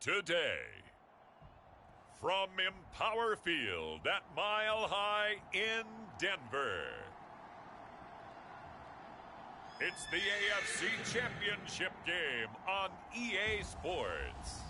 today. From Empower Field at Mile High in Denver, it's the AFC Championship game on EA Sports.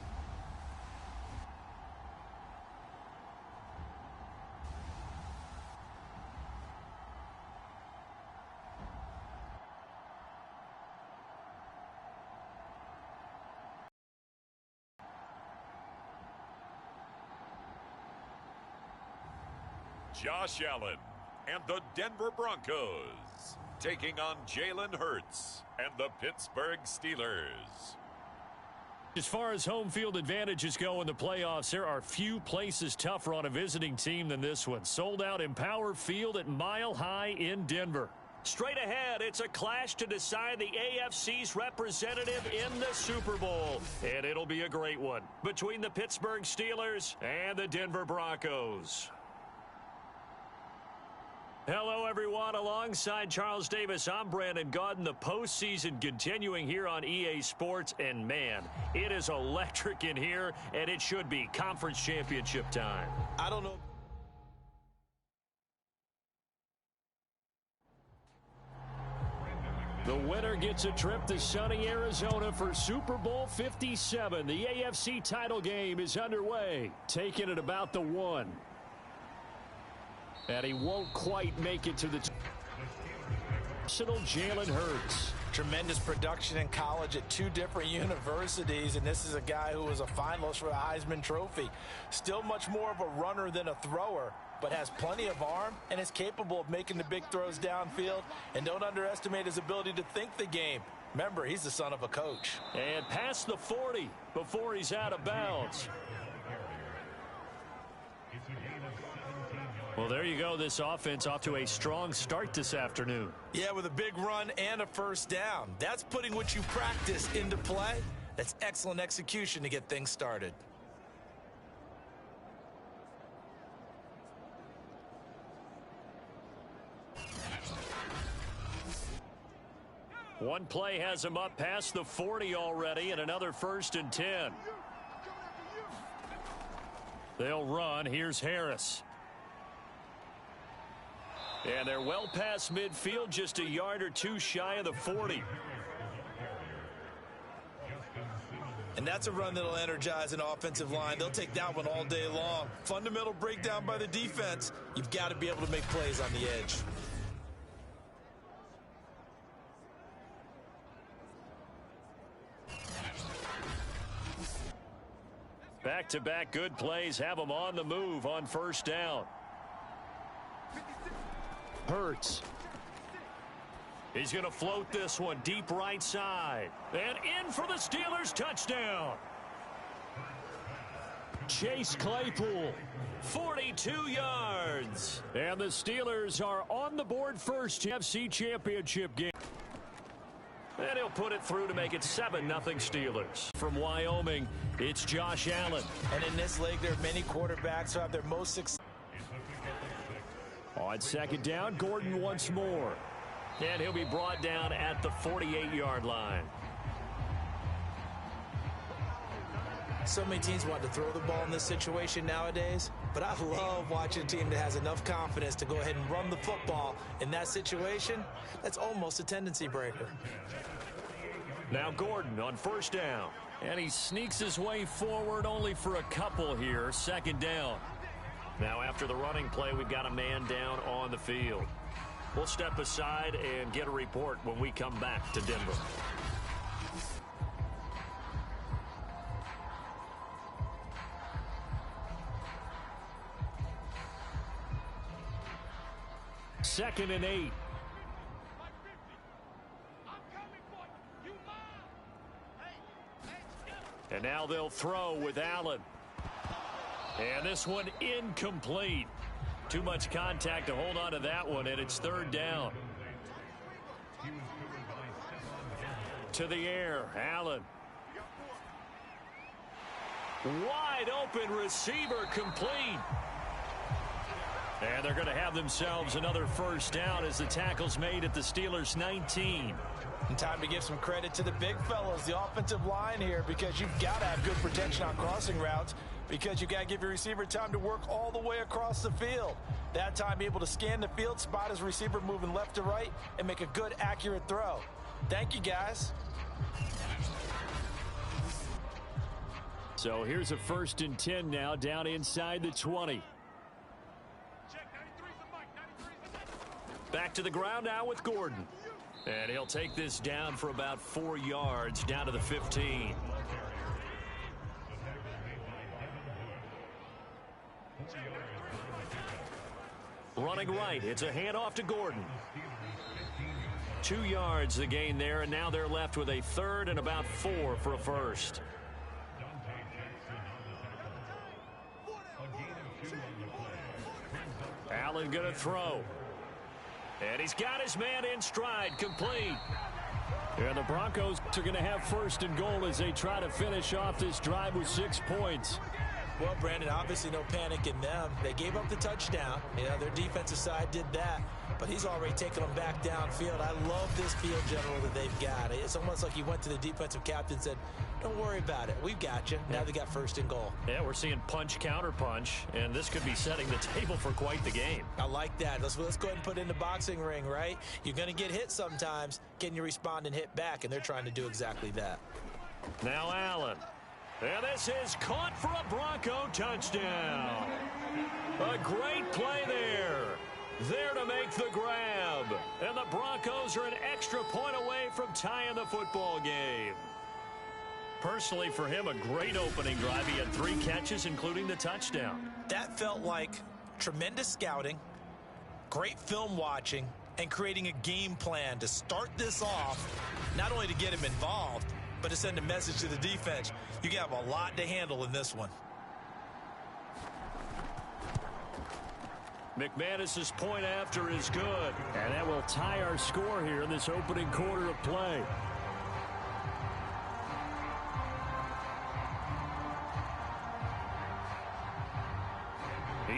Josh Allen and the Denver Broncos taking on Jalen Hurts and the Pittsburgh Steelers. As far as home field advantages go in the playoffs, there are few places tougher on a visiting team than this one. Sold out Empower Field at Mile High in Denver. Straight ahead, it's a clash to decide the AFC's representative in the Super Bowl. And it'll be a great one between the Pittsburgh Steelers and the Denver Broncos. Hello, everyone. Alongside Charles Davis, I'm Brandon Gaudin. The postseason continuing here on EA Sports. And, man, it is electric in here, and it should be conference championship time. I don't know. The winner gets a trip to sunny Arizona for Super Bowl 57. The AFC title game is underway, taking it about the 1. And he won't quite make it to the Jalen Hurts. Tremendous production in college at 2 different universities, and this is a guy who was a finalist for the Heisman Trophy. Still much more of a runner than a thrower, but has plenty of arm and is capable of making the big throws downfield. And don't underestimate his ability to think the game. Remember, he's the son of a coach. And past the 40 before he's out of bounds. Well, there you go. This offense off to a strong start this afternoon. Yeah, with a big run and a first down. That's putting what you practice into play. That's excellent execution to get things started. One play has him up past the 40 already, and another 1st and 10. They'll run. Here's Harris. And they're well past midfield, just a yard or 2 shy of the 40. And that's a run that'll energize an offensive line. They'll take that one all day long. Fundamental breakdown by the defense. You've got to be able to make plays on the edge. Back-to-back good plays have them on the move on first down. Hurts. He's going to float this one deep right side. And in for the Steelers, touchdown. Chase Claypool, 42 yards. And the Steelers are on the board first. AFC Championship game. And he'll put it through to make it 7-0 Steelers. From Wyoming, it's Josh Allen. And in this league, there are many quarterbacks who have their most success. On second down, Gordon once more. And he'll be brought down at the 48-yard line. So many teams want to throw the ball in this situation nowadays, but I love watching a team that has enough confidence to go ahead and run the football. In that situation, that's almost a tendency breaker. Now Gordon on first down. And he sneaks his way forward only for a couple here. Second down. Now after the running play, we've got a man down on the field. We'll step aside and get a report when we come back to Denver. Second and 8. And now they'll throw with Allen. And this one incomplete. Too much contact to hold on to that one, and it's third down. To the air, Allen. Wide open receiver complete. And they're going to have themselves another first down as the tackle's made at the Steelers' 19. And time to give some credit to the big fellas, the offensive line here, because you've got to have good protection on crossing routes, because you've got to give your receiver time to work all the way across the field. That time, be able to scan the field, spot his receiver moving left to right, and make a good, accurate throw. Thank you, guys. So here's a 1st and 10 now, down inside the 20. Back to the ground now with Gordon. And he'll take this down for about 4 yards, down to the 15. Running right, it's a handoff to Gordon. 2 yards the gain there, and now they're left with a 3rd and about 4 for a first. Allen going to throw. And he's got his man in stride, complete. And the Broncos are going to have 1st and goal as they try to finish off this drive with 6 points. Well, Brandon, obviously no panic in them. They gave up the touchdown. Their defensive side did that, but he's already taken them back downfield. I love this field general that they've got. It's almost like he went to the defensive captain and said, don't worry about it. We've got you. Now they got 1st and goal. Yeah, we're seeing punch, counter punch, and this could be setting the table for quite the game. I like that. Let's go ahead and put it in the boxing ring, right? You're going to get hit sometimes. Can you respond and hit back? And they're trying to do exactly that. Now Allen. And this is caught for a Bronco touchdown. A great play there. There to make the grab. And the Broncos are an extra point away from tying the football game. Personally, for him, a great opening drive. He had 3 catches, including the touchdown. That felt like tremendous scouting, great film watching, and creating a game plan to start this off, not only to get him involved, but to send a message to the defense. You have a lot to handle in this one. McManus's point after is good. And that will tie our score here in this opening quarter of play.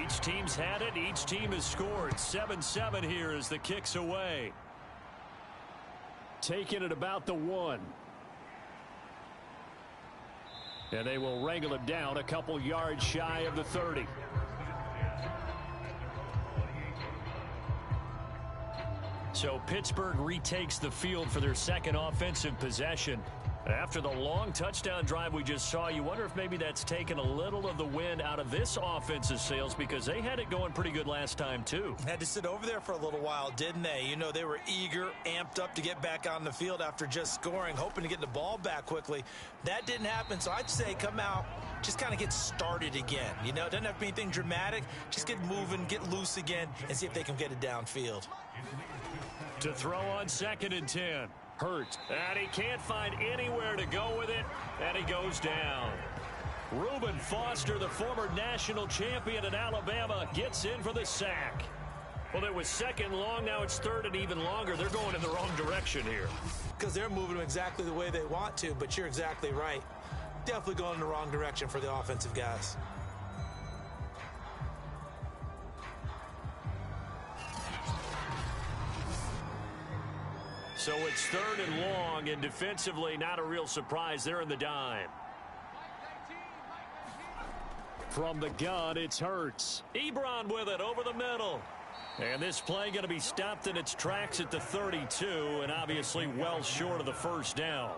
Each team's had it. Each team has scored. 7-7 here as the kick's away. Taking it about the 1. And they will wrangle him down a couple yards shy of the 30. So Pittsburgh retakes the field for their 2nd offensive possession. After the long touchdown drive we just saw, you wonder if maybe that's taken a little of the wind out of this offense's sails, because they had it going pretty good last time too. Had to sit over there for a little while, didn't they? They were eager, amped up to get back on the field after just scoring, hoping to get the ball back quickly. That didn't happen, so I'd say come out, just kind of get started again. It doesn't have to be anything dramatic. Just get moving, get loose again, and see if they can get it downfield. To throw on 2nd and 10. Hurts, and he can't find anywhere to go with it, and he goes down. Reuben Foster, the former national champion at Alabama, gets in for the sack. Well, it was 2nd long, now it's 3rd and even longer. They're going in the wrong direction here. Because they're moving them exactly the way they want to, but you're exactly right. Definitely going in the wrong direction for the offensive guys. So it's 3rd and long, and defensively not a real surprise. They're in the dime. From the gun, it's Hurts. Ebron with it over the middle. And this play going to be stopped in its tracks at the 32, and obviously well short of the 1st down.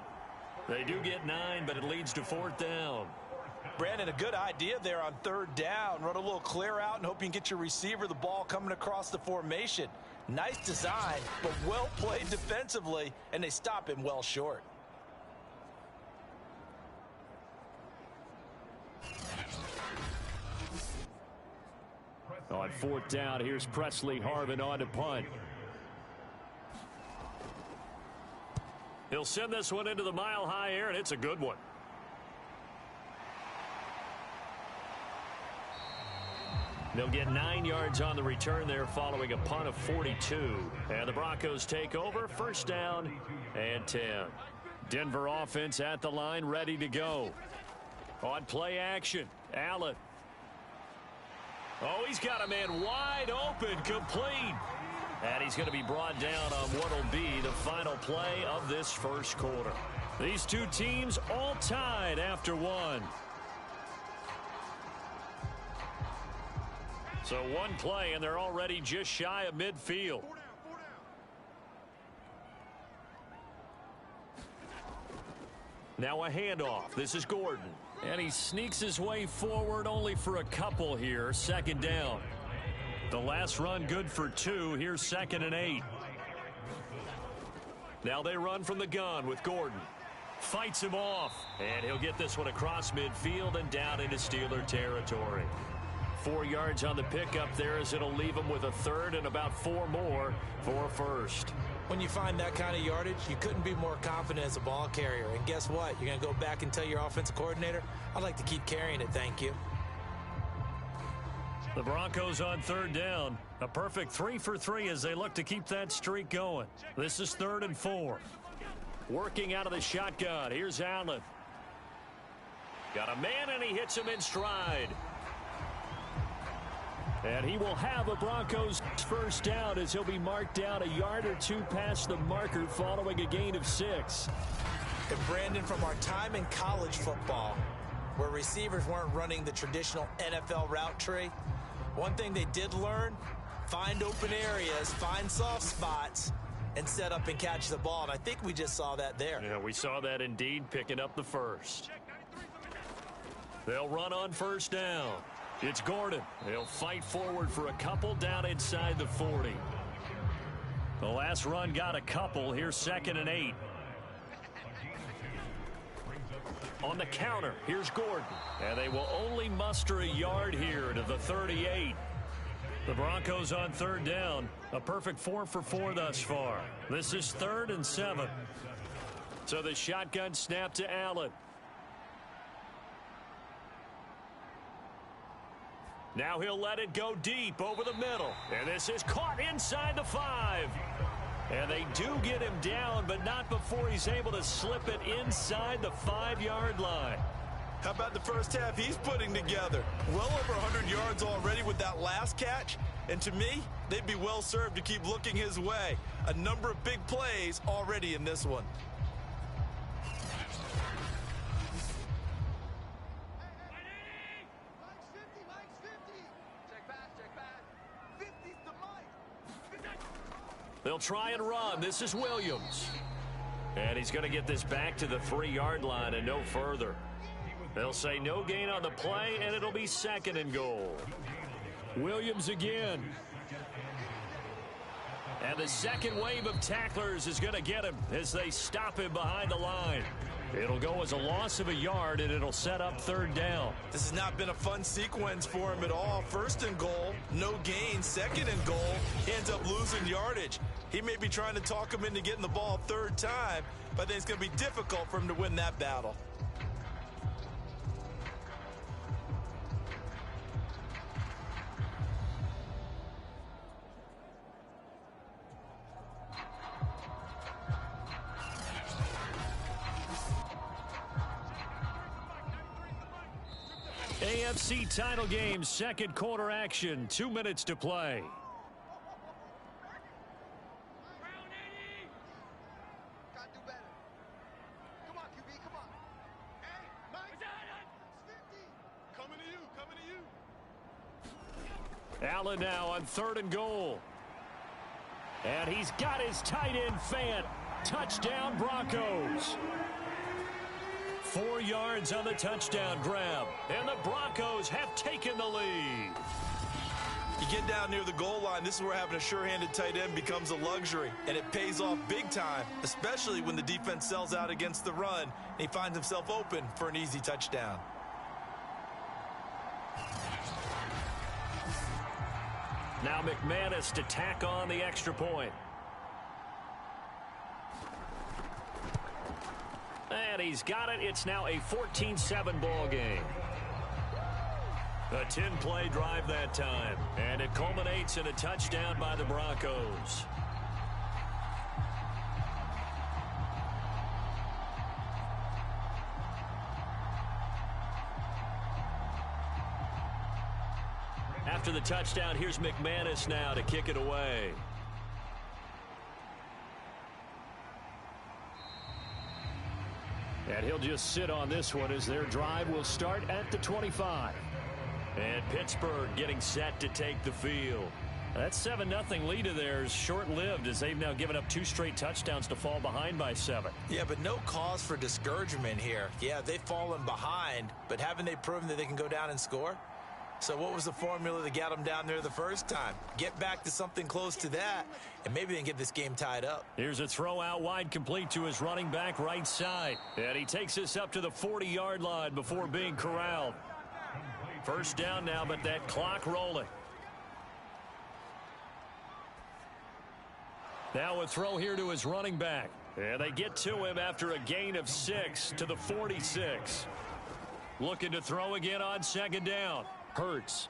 They do get 9, but it leads to 4th down. Brandon, a good idea there on 3rd down. Run a little clear out and hope you can get your receiver the ball coming across the formation. Nice design, but well played defensively, and they stop him well short. On 4th down, here's Presley Harvin on to punt. He'll send this one into the mile-high air, and it's a good one. They'll get 9 yards on the return there following a punt of 42. And the Broncos take over, 1st down and 10. Denver offense at the line, ready to go. On play action, Allen. Oh, he's got a man wide open, complete. And he's going to be brought down on what will be the final play of this first quarter. These two teams all tied after one. So one play, and they're already just shy of midfield. Now a handoff. This is Gordon. And he sneaks his way forward only for a couple here. Second down. The last run good for 2. Here's 2nd and 8. Now they run from the gun with Gordon. Fights him off. And he'll get this one across midfield and down into Steeler territory. 4 yards on the pickup there as it'll leave him with a third and about 4 more for a first. When you find that kind of yardage, you couldn't be more confident as a ball carrier. And guess what? You're going to go back and tell your offensive coordinator, I'd like to keep carrying it, thank you. The Broncos on third down. A perfect 3 for 3 as they look to keep that streak going. This is 3rd and 4. Working out of the shotgun. Here's Allen. Got a man, and he hits him in stride. And he will have a Broncos first down as he'll be marked down a yard or 2 past the marker following a gain of 6. And Brandon, from our time in college football, where receivers weren't running the traditional NFL route tree, one thing they did learn, find open areas, find soft spots, and set up and catch the ball. And I think we just saw that there. Yeah, we saw that indeed, picking up the first. They'll run on first down. It's Gordon. He'll fight forward for a couple down inside the 40. The last run got a couple. Here's 2nd and 8. On the counter, here's Gordon. And they will only muster a yard here to the 38. The Broncos on third down. A perfect 4 for 4 thus far. This is 3rd and 7. So the shotgun snap to Allen. Now he'll let it go deep over the middle. And this is caught inside the 5. And they do get him down, but not before he's able to slip it inside the 5-yard line. How about the first half he's putting together? Well over 100 yards already with that last catch. And to me, they'd be well served to keep looking his way. A number of big plays already in this one. They'll try and run. This is Williams. And he's going to get this back to the 3-yard line and no further. They'll say no gain on the play, and it'll be 2nd and goal. Williams again. And the second wave of tacklers is going to get him as they stop him behind the line. It'll go as a loss of a yard, and it'll set up 3rd down. This has not been a fun sequence for him at all. 1st and goal, no gain. 2nd and goal, he ends up losing yardage. He may be trying to talk him into getting the ball 3rd time, but I think it's going to be difficult for him to win that battle. AFC title game, 2nd quarter action, 2 minutes to play. Allen now on 3rd and goal. And he's got his tight end Fant. Touchdown Broncos. 4 yards on the touchdown grab. And the Broncos have taken the lead. You get down near the goal line, this is where having a sure-handed tight end becomes a luxury. And it pays off big time, especially when the defense sells out against the run. And he finds himself open for an easy touchdown. Now McManus to tack on the extra point. And he's got it. It's now a 14-7 ball game. A 10-play drive that time. And it culminates in a touchdown by the Broncos. After the touchdown, here's McManus now to kick it away. And he'll just sit on this one as their drive will start at the 25. And Pittsburgh getting set to take the field. That 7-0 lead of theirs short-lived as they've now given up 2 straight touchdowns to fall behind by 7. Yeah, but no cause for discouragement here. Yeah, they've fallen behind, but haven't they proven that they can go down and score? So what was the formula that got them down there the first time? Get back to something close to that, and maybe they can get this game tied up. Here's a throw out wide complete to his running back right side. And he takes this up to the 40-yard line before being corralled. First down now, but that clock rolling. Now a throw here to his running back. And they get to him after a gain of 6 to the 46. Looking to throw again on second down. Hurts.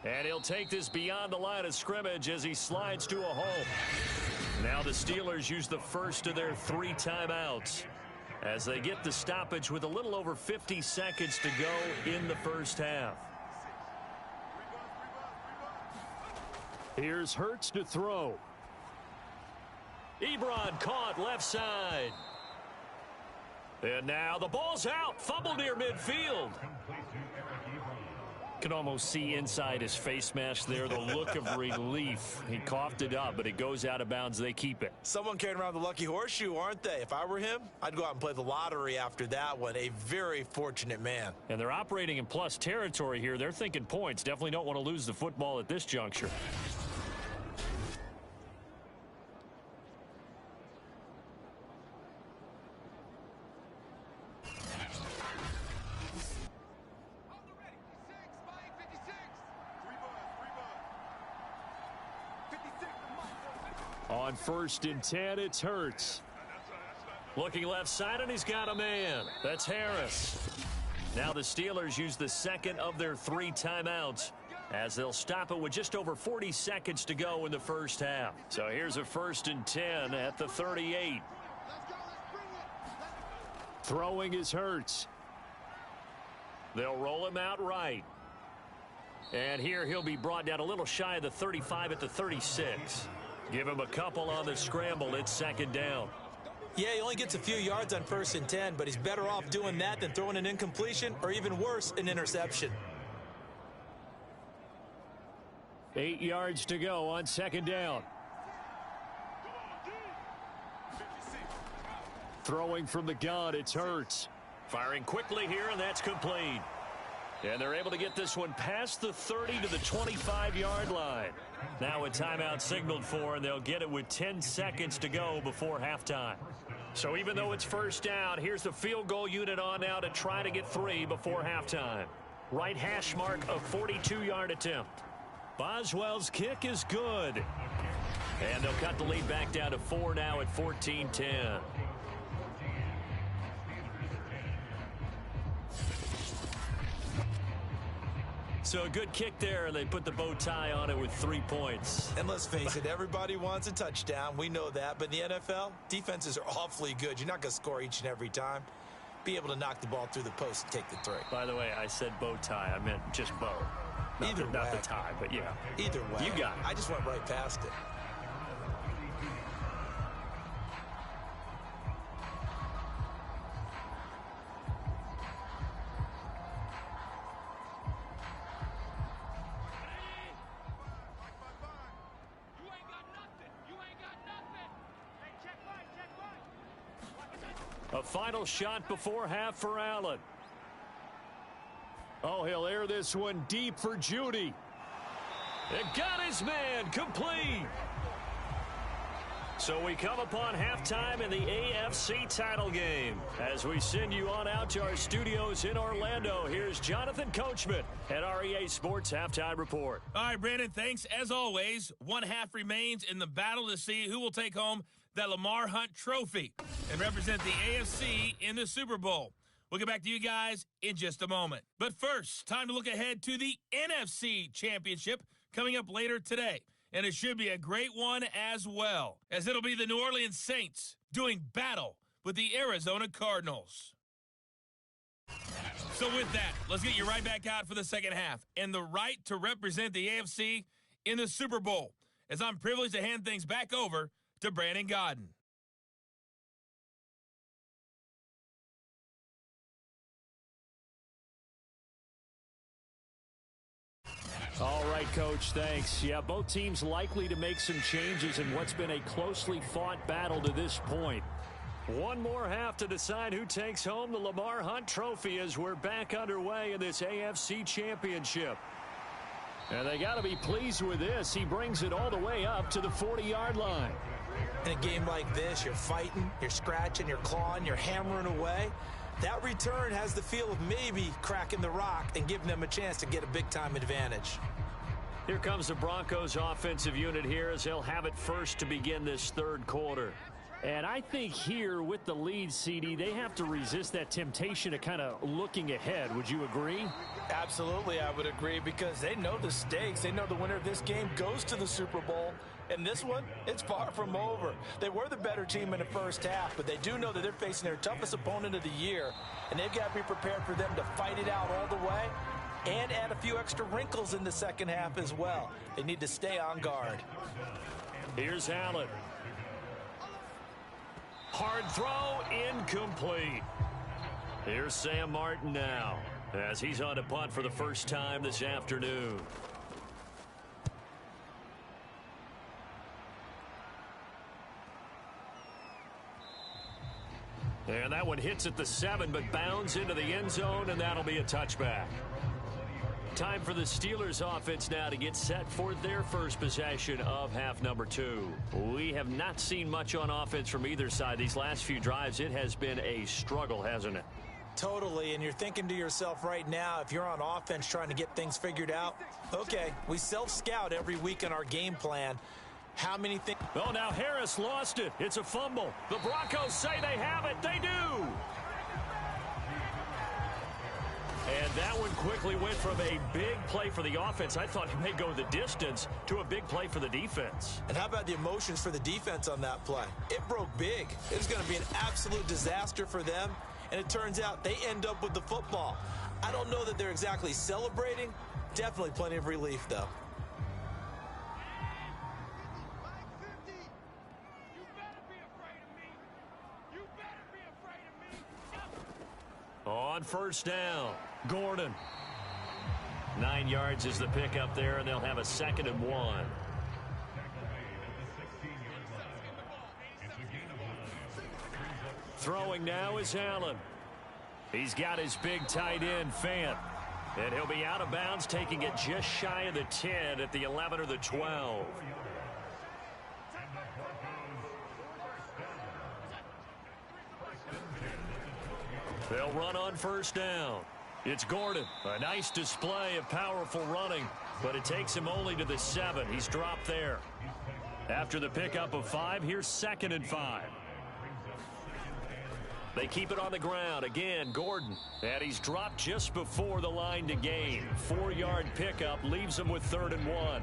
And he'll take this beyond the line of scrimmage as he slides to a hole. Now the Steelers use the first of their 3 timeouts as they get the stoppage with a little over 50 seconds to go in the first half. Here's Hurts to throw. Ebron caught left side. And now the ball's out. Fumble near midfield. Can almost see inside his face mask there the look of relief. He coughed it up, but it goes out of bounds. They keep it. Someone carrying around the lucky horseshoe, aren't they? If I were him, I'd go out and play the lottery after that one. A very fortunate man. And they're operating in plus territory here. They're thinking points. Definitely don't want to lose the football at this juncture. On 1st and 10, it's Hurts. Looking left side, and he's got a man. That's Harris. Now the Steelers use the second of their 3 timeouts as they'll stop it with just over 40 seconds to go in the first half. So here's a 1st and 10 at the 38. Throwing is Hurts. They'll roll him out right. And here he'll be brought down a little shy of the 35 at the 36. Give him a couple on the scramble. It's second down. Yeah, he only gets a few yards on 1st and 10, but he's better off doing that than throwing an incompletion or even worse, an interception. 8 yards to go on second down. Throwing from the gun, it's Hurts. Firing quickly here, and that's complete. And they're able to get this one past the 30 to the 25-yard line. Now a timeout signaled for, and they'll get it with 10 seconds to go before halftime. So even though it's first down, here's the field goal unit on now to try to get 3 before halftime. Right hash mark, a 42-yard attempt. Boswell's kick is good. And they'll cut the lead back down to 4 now at 14-10. So a good kick there, and they put the bow tie on it with 3 points. And let's face it, everybody wants a touchdown. We know that. But in the NFL, defenses are awfully good. You're not going to score each and every time. Be able to knock the ball through the post and take the 3. By the way, I said bow tie. I meant just bow. Not the tie, but yeah. Either way. You got it. I just went right past it. A final shot before half for Allen. Oh, he'll air this one deep for Judy. It got his man complete. So we come upon halftime in the AFC title game. As we send you on out to our studios in Orlando, here's Jonathan Coachman at REA Sports Halftime Report. All right, Brandon, thanks. As always, one half remains in the battle to see who will take home that Lamar Hunt trophy and represent the AFC in the Super Bowl. We'll get back to you guys in just a moment. But first, time to look ahead to the NFC Championship coming up later today. And it should be a great one as well, as it'll be the New Orleans Saints doing battle with the Arizona Cardinals. So with that, let's get you right back out for the second half and the right to represent the AFC in the Super Bowl, as I'm privileged to hand things back over to Brandon Godden. All right, Coach, thanks. Yeah, both teams likely to make some changes in what's been a closely fought battle to this point. One more half to decide who takes home the Lamar Hunt Trophy as we're back underway in this AFC Championship. And they got to be pleased with this. He brings it all the way up to the 40-yard line. In a game like this, you're fighting, you're scratching, you're clawing, you're hammering away. That return has the feel of maybe cracking the rock and giving them a chance to get a big-time advantage. Here comes the Broncos offensive unit here as they'll have it first to begin this third quarter. And I think here with the lead, CD, they have to resist that temptation of kind of looking ahead. Would you agree? Absolutely, I would agree, because they know the stakes. They know the winner of this game goes to the Super Bowl. And this one, it's far from over. They were the better team in the first half, but they do know that they're facing their toughest opponent of the year. And they've got to be prepared for them to fight it out all the way and add a few extra wrinkles in the second half as well. They need to stay on guard. Here's Allen. Hard throw, incomplete. Here's Sam Martin now as he's on a punt for the first time this afternoon. And that one hits at the 7, but bounds into the end zone, and that'll be a touchback. Time for the Steelers offense now to get set for their first possession of half number 2. We have not seen much on offense from either side. These last few drives, it has been a struggle, hasn't it? Totally, and you're thinking to yourself right now, if you're on offense trying to get things figured out, okay, we self-scout every week in our game plan. How many things? Oh, now Harris lost it. It's a fumble. The Broncos say they have it. They do. And that one quickly went from a big play for the offense, I thought he may go the distance, to a big play for the defense. And how about the emotions for the defense on that play? It broke big. It was going to be an absolute disaster for them, and it turns out they end up with the football. I don't know that they're exactly celebrating. Definitely plenty of relief, though. On first down, Gordon. 9 yards is the pickup there, and they'll have a 2nd and 1. Throwing now is Allen. He's got his big tight end, Fant. And he'll be out of bounds, taking it just shy of the 10 at the 11 or the 12. They'll run on first down. It's Gordon. A nice display of powerful running, but it takes him only to the 7. He's dropped there. After the pickup of 5, here's 2nd and 5. They keep it on the ground. Again, Gordon. And he's dropped just before the line to gain. 4-yard pickup leaves him with 3rd and 1.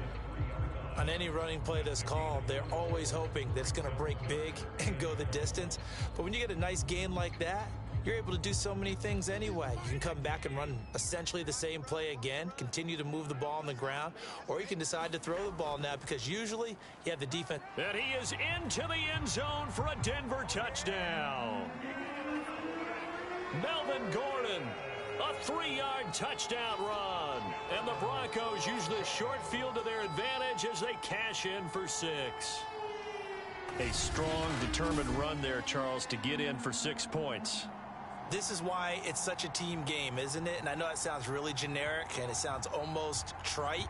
On any running play that's called, they're always hoping that it's going to break big and go the distance. But when you get a nice gain like that, you're able to do so many things anyway. You can come back and run essentially the same play again, continue to move the ball on the ground, or you can decide to throw the ball now because usually you have the defense. And he is into the end zone for a Denver touchdown. Melvin Gordon, a 3-yard touchdown run. And the Broncos use the short field to their advantage as they cash in for 6. A strong, determined run there, Charles, to get in for 6 points. This is why it's such a team game, isn't it? And I know it sounds really generic and it sounds almost trite,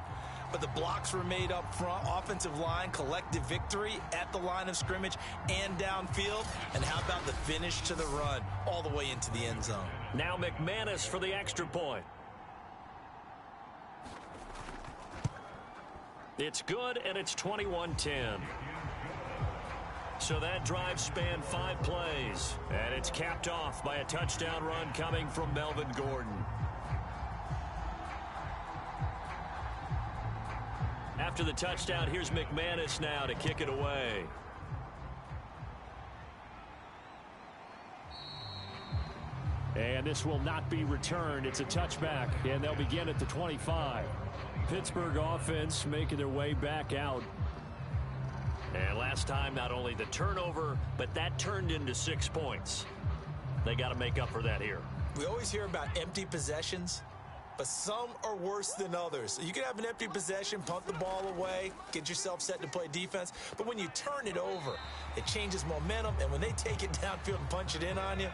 but the blocks were made up front, offensive line, collective victory at the line of scrimmage and downfield. And how about the finish to the run all the way into the end zone? Now McManus for the extra point. It's good, and it's 21-10. So that drive spanned 5 plays, and it's capped off by a touchdown run coming from Melvin Gordon. After the touchdown, here's McManus now to kick it away. And this will not be returned. It's a touchback, and they'll begin at the 25. Pittsburgh offense making their way back out. And last time, not only the turnover, but that turned into 6 points. They got to make up for that here. We always hear about empty possessions, but some are worse than others. You can have an empty possession, punt the ball away, get yourself set to play defense, but when you turn it over, it changes momentum, and when they take it downfield and punch it in on you,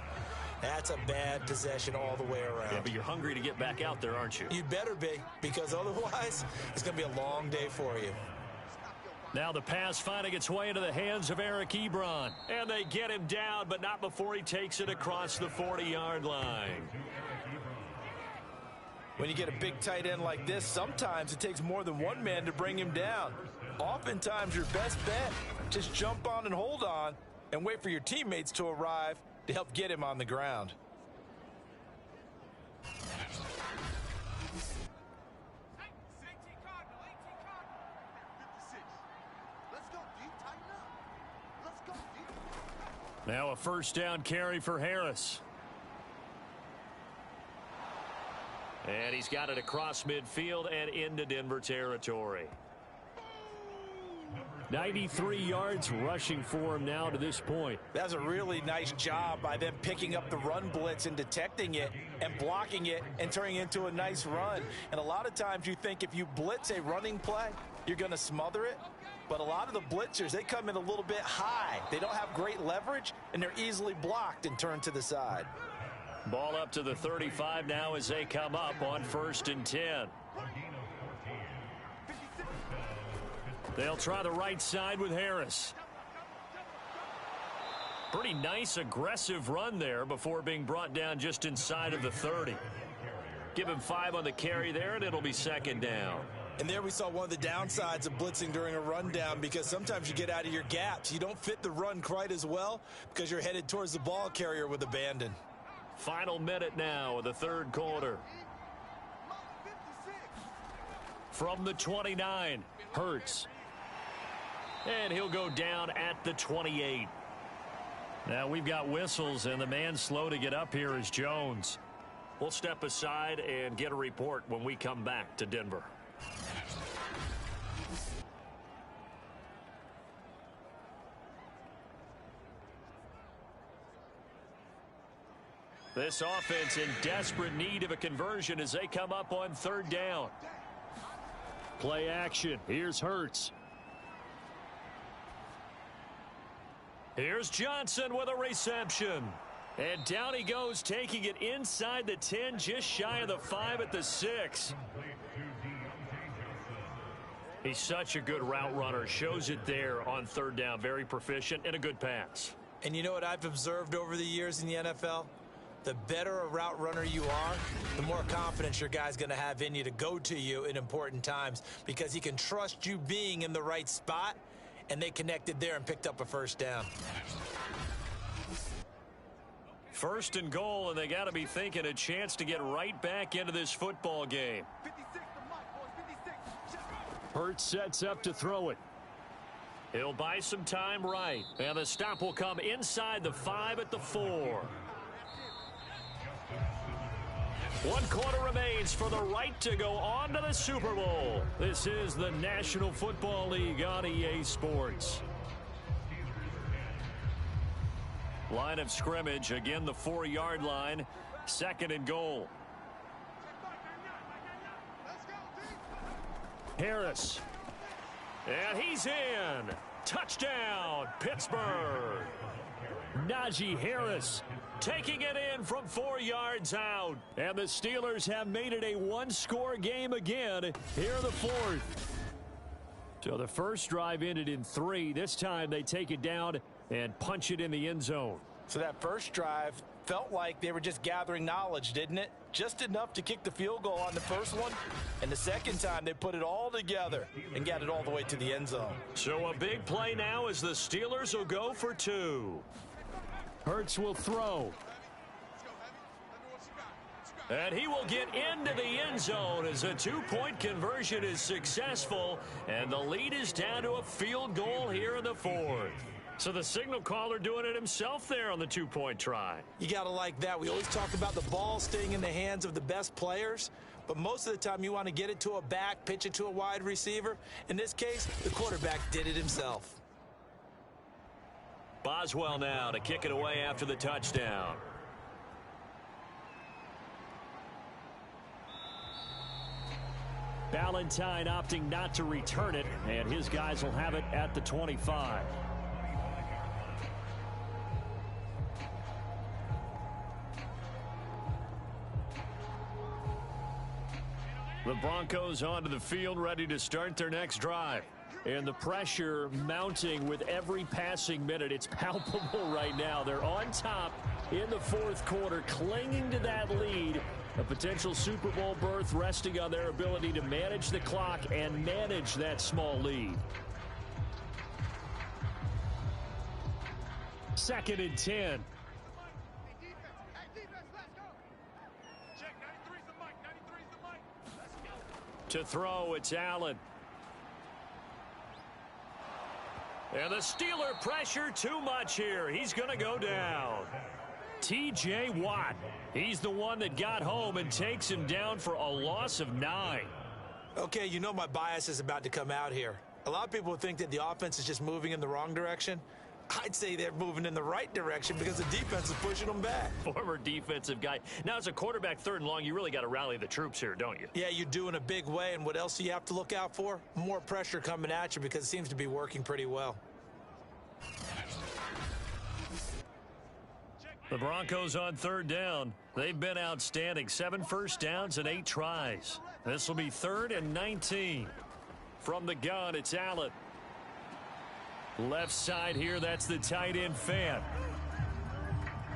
that's a bad possession all the way around. Yeah, but you're hungry to get back out there, aren't you? You'd better be, because otherwise, it's going to be a long day for you. Now the pass finding its way into the hands of Eric Ebron. And they get him down, but not before he takes it across the 40-yard line. When you get a big tight end like this, sometimes it takes more than one man to bring him down. Oftentimes, your best bet, just jump on and hold on and wait for your teammates to arrive to help get him on the ground. Now a first down carry for Harris. And he's got it across midfield and into Denver territory. 93 yards rushing for him now to this point. That's a really nice job by them picking up the run blitz and detecting it and blocking it and turning it into a nice run. And a lot of times you think if you blitz a running play, you're going to smother it. But a lot of the blitzers, they come in a little bit high. They don't have great leverage, and they're easily blocked and turned to the side. Ball up to the 35 now as they come up on 1st and 10. They'll try the right side with Harris. Pretty nice aggressive run there before being brought down just inside of the 30. Give him 5 on the carry there, and it'll be 2nd down. And there we saw one of the downsides of blitzing during a rundown, because sometimes you get out of your gaps. You don't fit the run quite as well because you're headed towards the ball carrier with abandon. Final minute now of the 3rd quarter. From the 29, Hurts. And he'll go down at the 28. Now we've got whistles, and the man slow to get up here is Jones. We'll step aside and get a report when we come back to Denver. This offense in desperate need of a conversion as they come up on 3rd down. Play action. Here's Hurts. Here's Johnson with a reception. And down he goes, taking it inside the 10, just shy of the 5 at the 6. He's such a good route runner. Shows it there on 3rd down. Very proficient and a good pass. And you know what I've observed over the years in the NFL? The better a route runner you are, the more confidence your guy's going to have in you to go to you in important times, because he can trust you being in the right spot, and they connected there and picked up a 1st down. 1st and goal, and they got to be thinking a chance to get right back into this football game. Hurts sets up to throw it. He'll buy some time right, and the stop will come inside the 5 at the 4. 1 quarter remains for the right to go on to the Super Bowl. This is the National Football League on EA Sports. Line of scrimmage, again the 4-yard line, 2nd and goal. Harris. And he's in. Touchdown, Pittsburgh. Najee Harris taking it in from 4 yards out. And the Steelers have made it a 1-score game again here in the 4th. So the first drive ended in 3. This time they take it down and punch it in the end zone. So that first drive felt like they were just gathering knowledge, didn't it? Just enough to kick the field goal on the first one. And the second time they put it all together and got it all the way to the end zone. So a big play now as the Steelers will go for 2. Hurts will throw. And he will get into the end zone as a 2-point conversion is successful. And the lead is down to a field goal here in the 4th. So the signal caller doing it himself there on the two-point try. You got to like that. We always talk about the ball staying in the hands of the best players, but most of the time you want to get it to a back, pitch it to a wide receiver. In this case, the quarterback did it himself. Boswell now to kick it away after the touchdown. Ballantyne opting not to return it, and his guys will have it at the 25. The Broncos onto the field, ready to start their next drive. And the pressure mounting with every passing minute. It's palpable right now. They're on top in the fourth quarter, clinging to that lead. A potential Super Bowl berth resting on their ability to manage the clock and manage that small lead. 2nd and 10. To throw, it's Allen. And the Steeler pressure too much here. He's going to go down. T.J. Watt. He's the one that got home and takes him down for a loss of 9. Okay, you know my bias is about to come out here. A lot of people think that the offense is just moving in the wrong direction. I'd say they're moving in the right direction because the defense is pushing them back. Former defensive guy. Now, as a quarterback 3rd and long, you really got to rally the troops here, don't you? Yeah, you do in a big way. And what else do you have to look out for? More pressure coming at you because it seems to be working pretty well. The Broncos on 3rd down. They've been outstanding. 7 first downs and 8 tries. This will be 3rd and 19. From the gun, it's Allen. Left side here, that's the tight end Fan.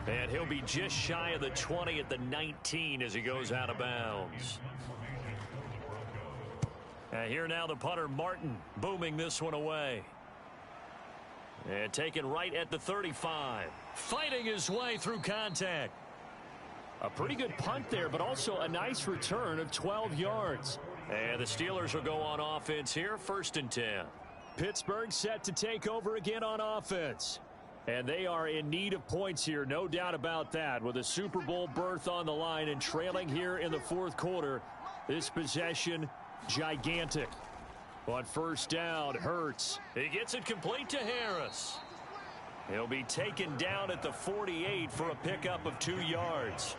And he'll be just shy of the 20 at the 19 as he goes out of bounds. And here now the punter Martin booming this one away. And taken right at the 35. Fighting his way through contact. A pretty good punt there, but also a nice return of 12 yards. And the Steelers will go on offense here, 1st and 10. Pittsburgh set to take over again on offense. And they are in need of points here, no doubt about that. With a Super Bowl berth on the line and trailing here in the fourth quarter, this possession gigantic. On 1st down, Hurts. He gets it complete to Harris. He'll be taken down at the 48 for a pickup of 2 yards.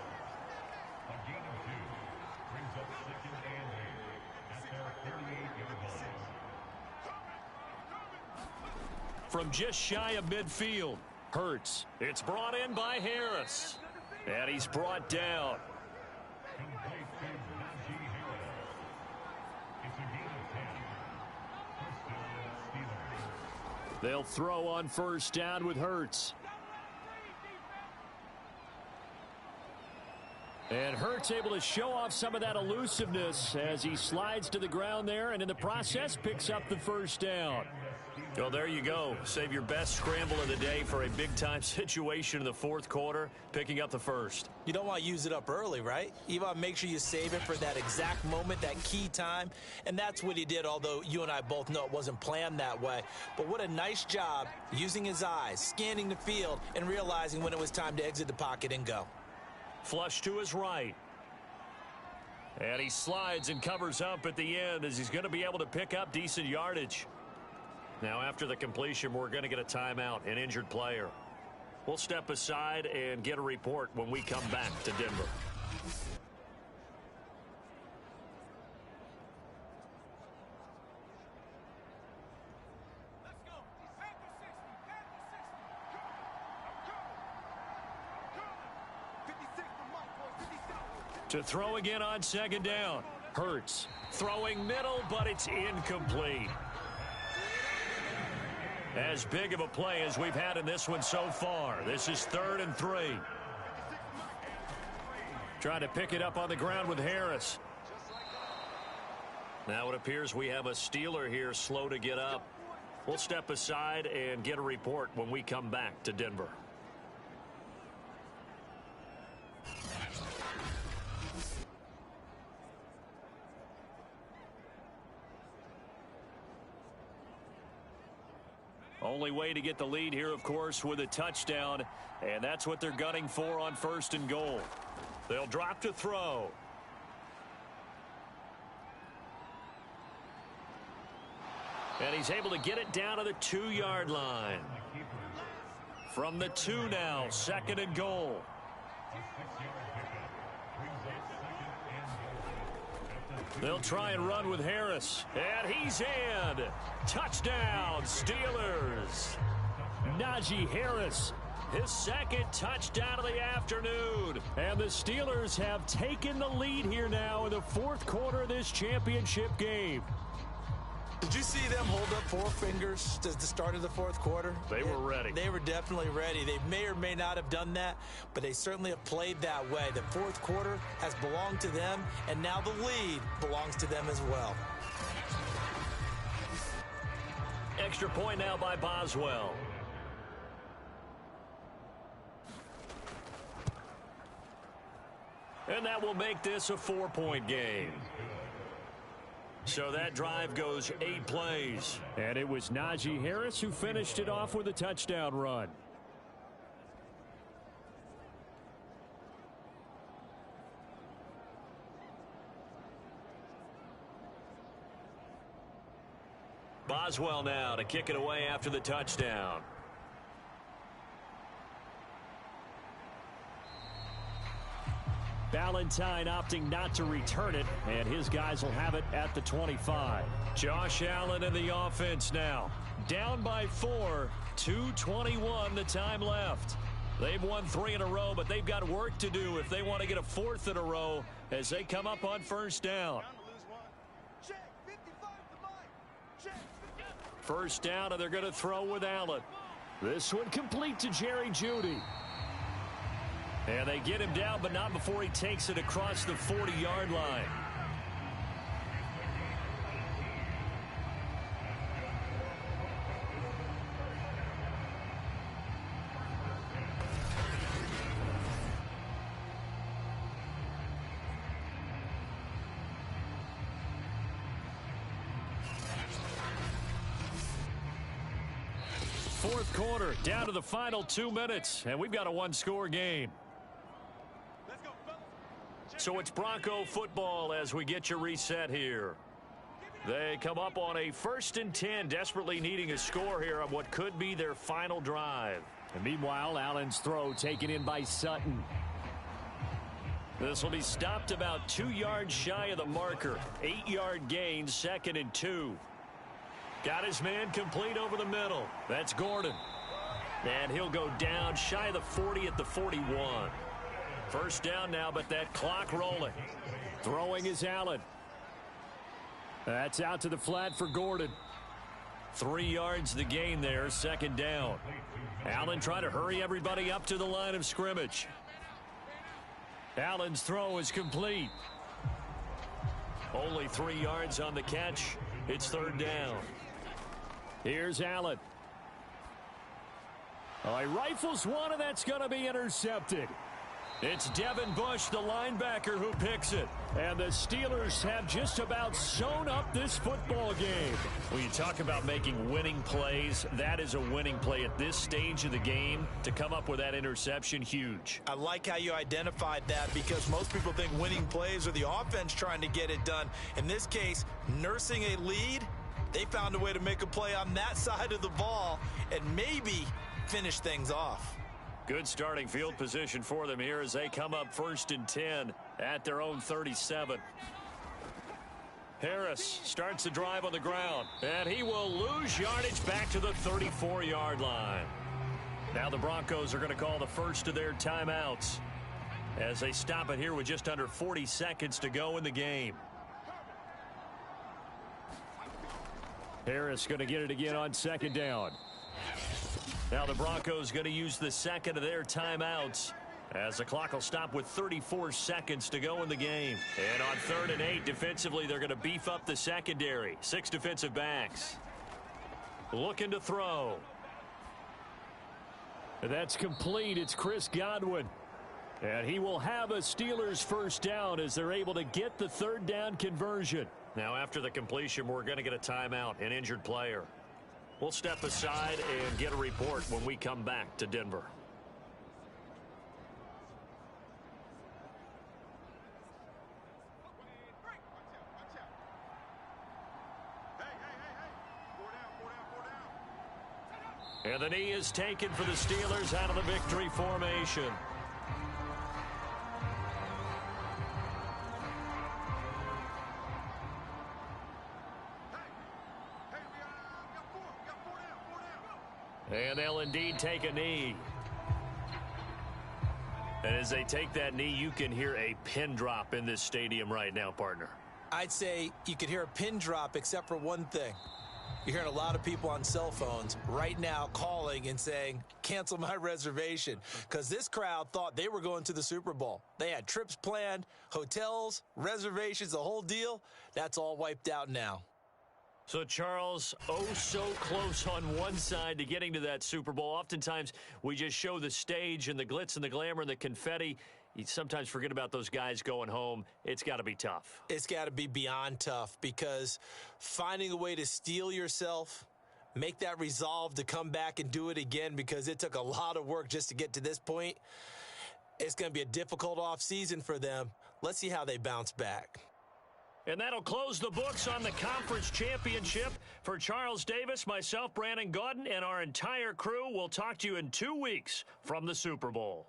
From just shy of midfield, Hurts. It's brought in by Harris. And he's brought down. They'll throw on 1st down with Hurts. And Hurts able to show off some of that elusiveness as he slides to the ground there and in the process picks up the 1st down. Well, there you go. Save your best scramble of the day for a big-time situation in the fourth quarter, picking up the 1st. You don't want to use it up early, right? You want to make sure you save it for that exact moment, that key time. And that's what he did, although you and I both know it wasn't planned that way. But what a nice job using his eyes, scanning the field, and realizing when it was time to exit the pocket and go. Flush to his right. And he slides and covers up at the end as he's going to be able to pick up decent yardage. Now, after the completion, we're going to get a timeout, an injured player. We'll step aside and get a report when we come back to Denver. To throw again on 2nd down. Hurts throwing middle, but it's incomplete. As big of a play as we've had in this one so far. This is 3rd and 3. Trying to pick it up on the ground with Harris. Now it appears we have a Steeler here slow to get up. We'll step aside and get a report when we come back to Denver. Only way to get the lead here, of course, with a touchdown, and that's what they're gunning for on 1st and goal. They'll drop to throw. And he's able to get it down to the 2-yard line. From the 2 now, 2nd and goal. They'll try and run with Harris. And he's in. Touchdown, Steelers. Najee Harris, his 2nd touchdown of the afternoon. And the Steelers have taken the lead here now in the 4th quarter of this championship game. Did you see them hold up 4 fingers at the start of the 4th quarter? They were ready. They were definitely ready. They may or may not have done that, but they certainly have played that way. The 4th quarter has belonged to them, and now the lead belongs to them as well. Extra point now by Boswell. And that will make this a 4-point game. So that drive goes 8 plays. And it was Najee Harris who finished it off with a touchdown run. Boswell now to kick it away after the touchdown. Valentine opting not to return it, and his guys will have it at the 25. Josh Allen in the offense now. Down by 4, 2:21 the time left. They've won 3 in a row, but they've got work to do if they want to get a 4th in a row as they come up on 1st down. 1st down, and they're going to throw with Allen. This one complete to Jerry Jeudy. And they get him down, but not before he takes it across the 40-yard line. Fourth quarter, down to the final 2 minutes, and we've got a 1-score game. So it's Bronco football as we get you reset here. They come up on a 1st and 10, desperately needing a score here on what could be their final drive. And meanwhile, Allen's throw taken in by Sutton. This will be stopped about 2 yards shy of the marker. 8-yard gain, 2nd and 2. Got his man complete over the middle. That's Gordon. And he'll go down shy of the 40 at the 41. 1st down now, but that clock rolling. Throwing is Allen. That's out to the flat for Gordon. 3 yards the gain there, 2nd down. Allen trying to hurry everybody up to the line of scrimmage. Allen's throw is complete. Only 3 yards on the catch. It's 3rd down. Here's Allen. He rifles one, and that's going to be intercepted. It's Devin Bush, the linebacker, who picks it. And the Steelers have just about sewn up this football game. When you talk about making winning plays, that is a winning play at this stage of the game. To come up with that interception, huge. I like how you identified that, because most people think winning plays are the offense trying to get it done. In this case, nursing a lead, they found a way to make a play on that side of the ball and maybe finish things off. Good starting field position for them here as they come up 1st and 10 at their own 37. Harris starts the drive on the ground, and he will lose yardage back to the 34-yard line. Now the Broncos are going to call the first of their timeouts as they stop it here with just under 40 seconds to go in the game. Harris going to get it again on 2nd down. Now the Broncos going to use the 2nd of their timeouts as the clock will stop with 34 seconds to go in the game. And on 3rd and 8, defensively, they're going to beef up the secondary. 6 defensive backs. Looking to throw. That's complete. It's Chris Godwin. And he will have a Steelers 1st down as they're able to get the 3rd down conversion. Now after the completion, we're going to get a timeout, an injured player. We'll step aside and get a report when we come back to Denver. And the knee is taken for the Steelers out of the victory formation. And they'll indeed take a knee. And as they take that knee, you can hear a pin drop in this stadium right now, partner. I'd say you could hear a pin drop except for one thing. You're hearing a lot of people on cell phones right now calling and saying, cancel my reservation, because this crowd thought they were going to the Super Bowl. They had trips planned, hotels, reservations, the whole deal. That's all wiped out now. So, Charles, oh so close on one side to getting to that Super Bowl. Oftentimes, we just show the stage and the glitz and the glamour and the confetti. You sometimes forget about those guys going home. It's got to be tough. It's got to be beyond tough, because finding a way to steel yourself, make that resolve to come back and do it again, because it took a lot of work just to get to this point. It's going to be a difficult offseason for them. Let's see how they bounce back. And that'll close the books on the conference championship. For Charles Davis, myself, Brandon Gaudin, and our entire crew, we'll talk to you in 2 weeks from the Super Bowl.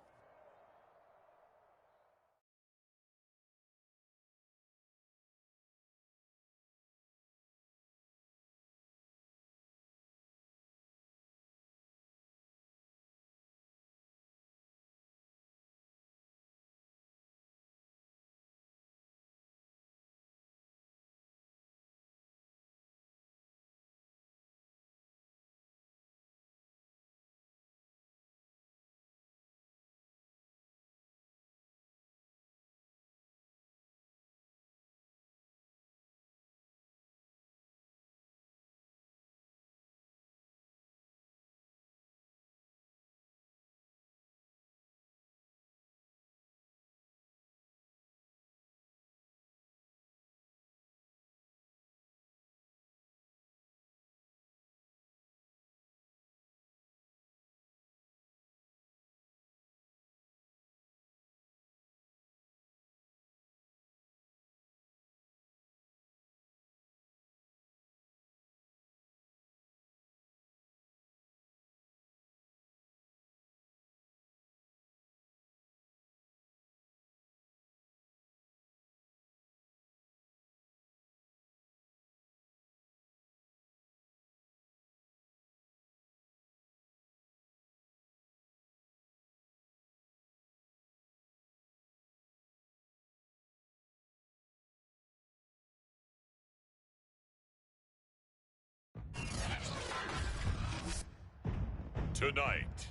Tonight,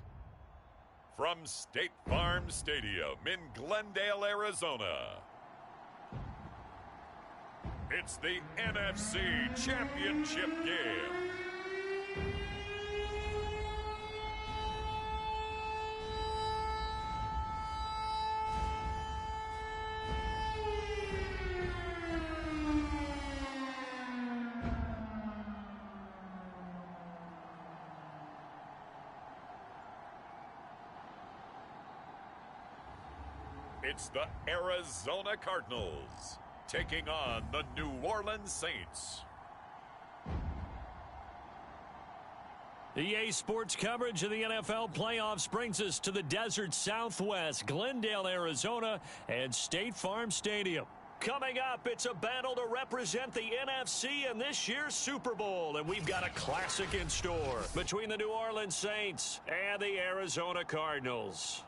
from State Farm Stadium in Glendale, Arizona, it's the NFC Championship game. It's the Arizona Cardinals taking on the New Orleans Saints. EA Sports coverage of the NFL playoffs brings us to the desert Southwest, Glendale, Arizona, and State Farm Stadium. Coming up, it's a battle to represent the NFC in this year's Super Bowl, and we've got a classic in store between the New Orleans Saints and the Arizona Cardinals.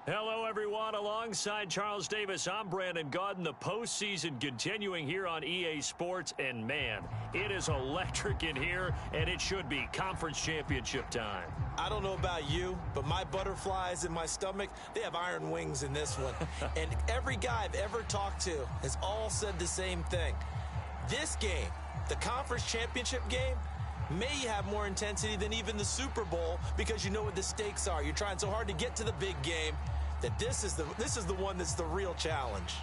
Hello, everyone. Alongside Charles Davis, I'm Brandon Gaudin. The postseason continuing here on EA Sports, and man, it is electric in here, and it should be conference championship time. I don't know about you, but my butterflies in my stomach, they have iron wings in this one. And every guy I've ever talked to has all said the same thing. This game, the conference championship game, may have more intensity than even the Super Bowl, because you know what the stakes are. You're trying so hard to get to the big game that this is the one that's the real challenge.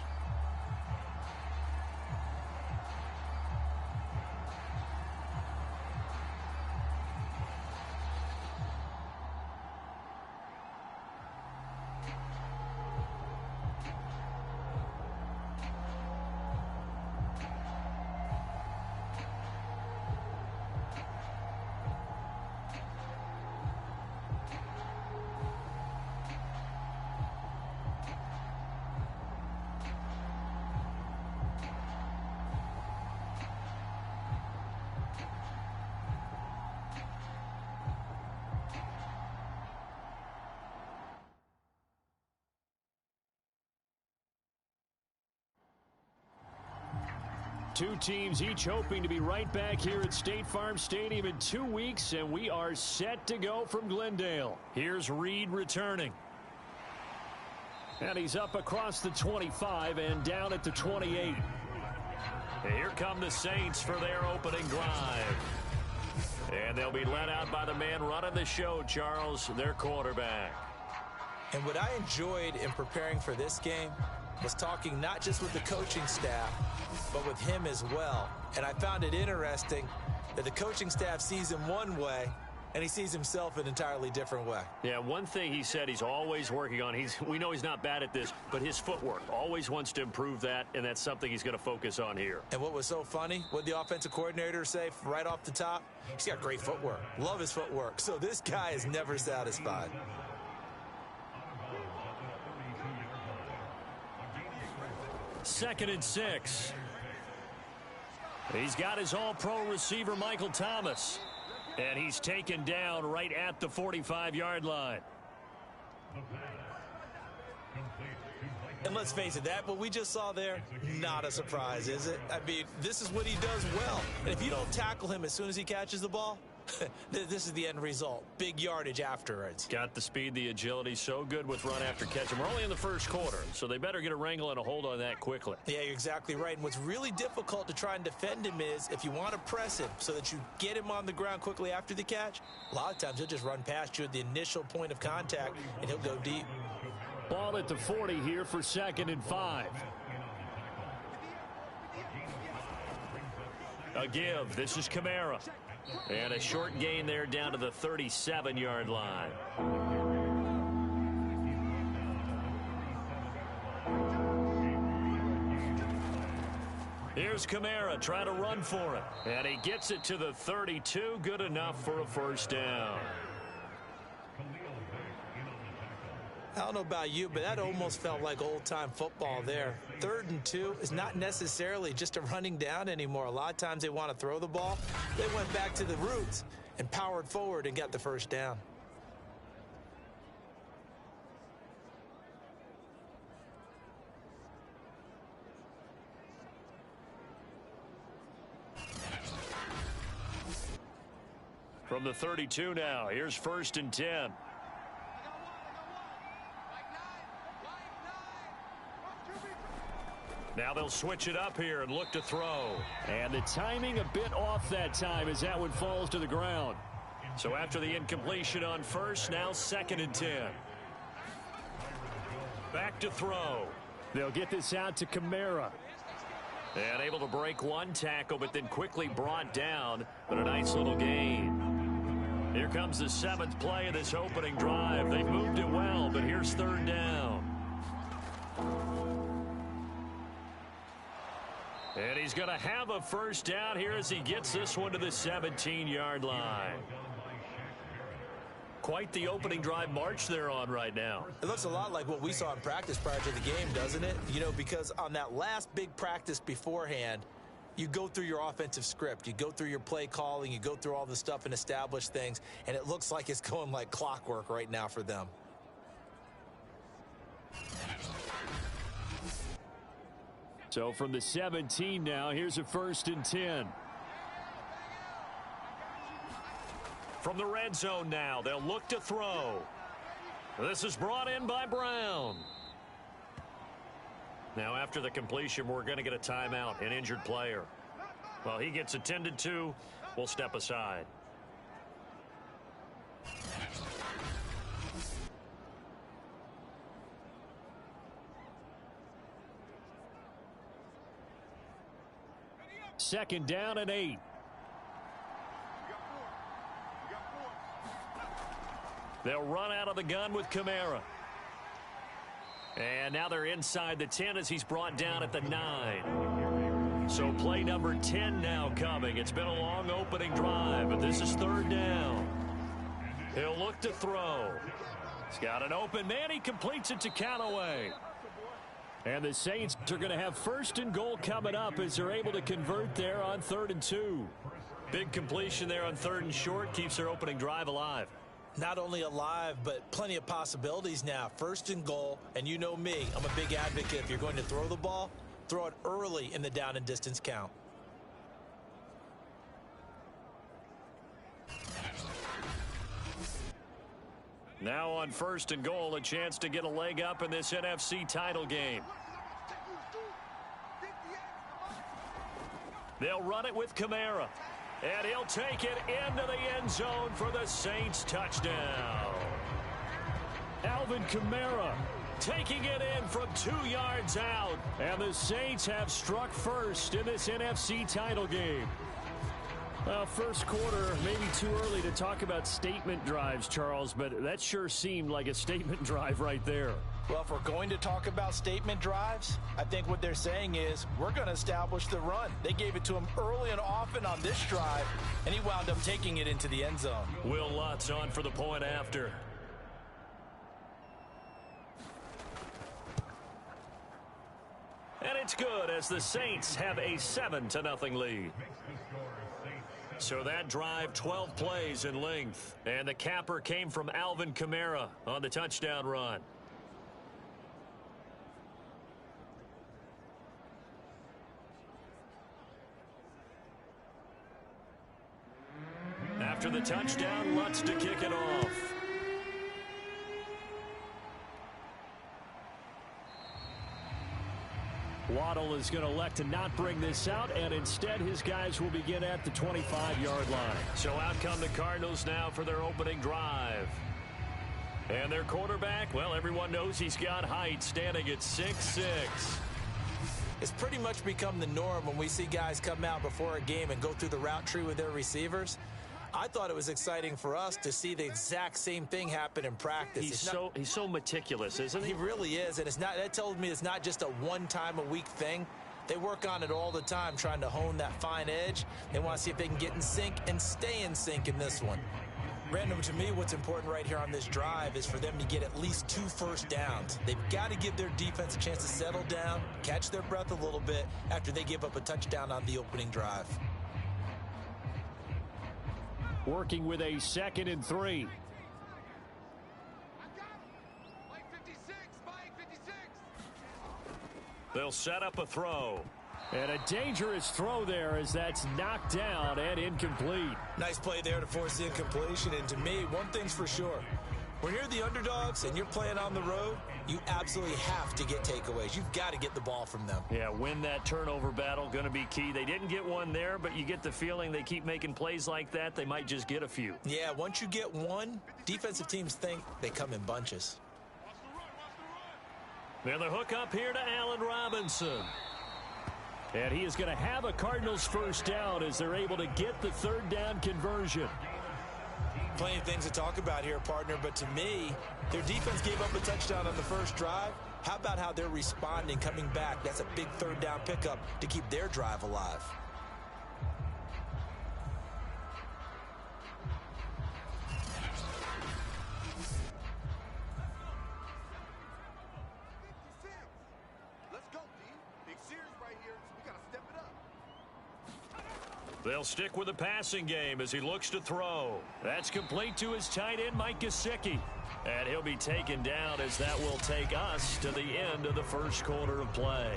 Two teams each hoping to be right back here at State Farm Stadium in 2 weeks, and we are set to go from Glendale. Here's Reed returning. And he's up across the 25 and down at the 28. And here come the Saints for their opening drive. And they'll be led out by the man running the show, Charles, their quarterback. And what I enjoyed in preparing for this game was talking not just with the coaching staff, but with him as well. And I found it interesting that the coaching staff sees him one way, and he sees himself an entirely different way. Yeah, one thing he said he's always working on, we know he's not bad at this, but his footwork, always wants to improve that, and that's something he's going to focus on here. And what was so funny, what the offensive coordinator say right off the top? He's got great footwork. Love his footwork. So this guy is never satisfied. Second and 6. He's got his all-pro receiver, Michael Thomas. And he's taken down right at the 45-yard line. And let's face it, that what we just saw there, not a surprise, is it? I mean, this is what he does well. And if you don't tackle him as soon as he catches the ball, this is the end result. Big yardage afterwards. Got the speed, the agility, so good with run after catch. And we're only in the first quarter, so they better get a wrangle and a hold on that quickly. Yeah, you're exactly right. And what's really difficult to try and defend him is if you want to press him so that you get him on the ground quickly after the catch, a lot of times he'll just run past you at the initial point of contact, and he'll go deep. Ball at the 40 here for 2nd and 5. A give. This is Kamara. And a short gain there down to the 37-yard line. Here's Kamara trying to run for it. And he gets it to the 32. Good enough for a first down. I don't know about you, but that almost felt like old-time football there. 3rd and 2 is not necessarily just a running down anymore. A lot of times they want to throw the ball. They went back to the roots and powered forward and got the first down. From the 32 now, here's 1st and 10. Now they'll switch it up here and look to throw. And the timing a bit off that time as that one falls to the ground. So after the incompletion on first, now 2nd and 10. Back to throw. They'll get this out to Kamara. And able to break one tackle, but then quickly brought down. But a nice little gain. Here comes the 7th play of this opening drive. They've moved it well, but here's 3rd down. And he's going to have a first down here as he gets this one to the 17-yard line. Quite the opening drive march they're on right now. It looks a lot like what we saw in practice prior to the game, doesn't it? You know, because on that last big practice beforehand, you go through your offensive script. You go through your play calling. You go through all the stuff and establish things. And it looks like it's going like clockwork right now for them. So from the 17 now, here's a 1st and 10. From the red zone now, they'll look to throw. This is brought in by Brown. Now after the completion, we're going to get a timeout, an injured player. Well, he gets attended to. We'll step aside. Second down and 8. They'll run out of the gun with Kamara. And now they're inside the 10 as he's brought down at the 9. So play number 10 now coming. It's been a long opening drive, but this is 3rd down. He'll look to throw. He's got an open man. He completes it to Callaway. And the Saints are going to have 1st and goal coming up as they're able to convert there on 3rd and 2. Big completion there on 3rd and short keeps their opening drive alive. Not only alive, but plenty of possibilities now. 1st and goal, and you know me, I'm a big advocate. If you're going to throw the ball, throw it early in the down and distance count. Now on 1st and goal, a chance to get a leg up in this NFC title game. They'll run it with Kamara. And he'll take it into the end zone for the Saints touchdown. Alvin Kamara taking it in from 2 yards out. And the Saints have struck first in this NFC title game. Well, first quarter, maybe too early to talk about statement drives, Charles, but that sure seemed like a statement drive right there. Well, if we're going to talk about statement drives, I think what they're saying is we're going to establish the run. They gave it to him early and often on this drive, and he wound up taking it into the end zone. Will Lutz on for the point after. And it's good as the Saints have a 7-0 lead. So that drive, 12 plays in length. And the capper came from Alvin Kamara on the touchdown run. After the touchdown, Lutz to kick it off. Waddle is going to elect to not bring this out, and instead his guys will begin at the 25-yard line. So out come the Cardinals now for their opening drive. And their quarterback, well, everyone knows he's got height, standing at 6'6". It's pretty much become the norm when we see guys come out before a game and go through the route tree with their receivers. I thought it was exciting for us to see the exact same thing happen in practice. He's so meticulous, isn't he? He really is, and that tells me it's not just a one-time-a-week thing. They work on it all the time, trying to hone that fine edge. They want to see if they can get in sync and stay in sync in this one. Random, to me, what's important right here on this drive is for them to get at least 2 first downs. They've got to give their defense a chance to settle down, catch their breath a little bit after they give up a touchdown on the opening drive. Working with a 2nd and 3. They'll set up a throw. And a dangerous throw there as that's knocked down and incomplete. Nice play there to force the incompletion. And to me, one thing's for sure. When you're the underdogs and you're playing on the road, you absolutely have to get takeaways. You've got to get the ball from them. Yeah, win that turnover battle, going to be key. They didn't get one there, but you get the feeling they keep making plays like that, they might just get a few. Yeah, once you get one, defensive teams think they come in bunches. Then the hook up here to Allen Robinson. And he is going to have a Cardinals first down as they're able to get the 3rd down conversion. Plenty of things to talk about here, partner, but to me, their defense gave up a touchdown on the first drive. How about how they're responding, coming back? That's a big 3rd down pickup to keep their drive alive. They'll stick with the passing game as he looks to throw. That's complete to his tight end, Mike Gesicki. And he'll be taken down as that will take us to the end of the first quarter of play.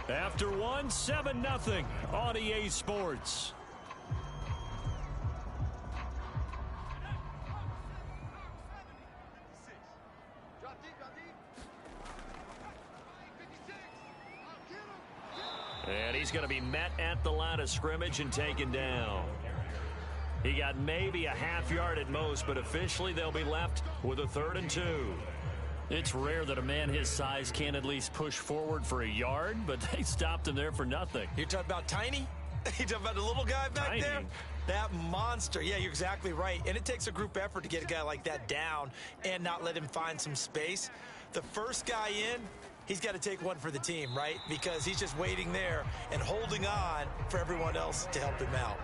After 7-0 on EA Sports. And he's going to be met at the line of scrimmage and taken down. He got maybe a half yard at most, but officially they'll be left with a 3rd and 2. It's rare that a man his size can't at least push forward for a yard, but they stopped him there for nothing. You're talking about Tiny? You're talking about the little guy back there? That monster. Yeah, you're exactly right. And it takes a group effort to get a guy like that down and not let him find some space. The first guy in, he's got to take one for the team, right? Because he's just waiting there and holding on for everyone else to help him out.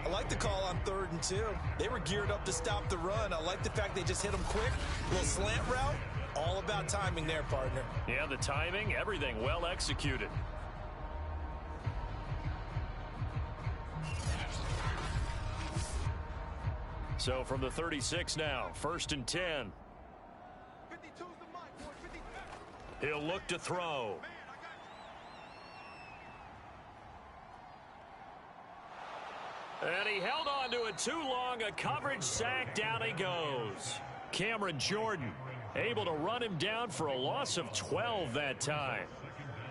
I like the call on 3rd and 2. They were geared up to stop the run. I like the fact they just hit him quick. A little slant route. All about timing there, partner. Yeah, the timing, everything well executed. So from the 36 now, 1st and 10. He'll look to throw. And he held on to it too long. A coverage sack. Down he goes. Cameron Jordan able to run him down for a loss of 12 that time.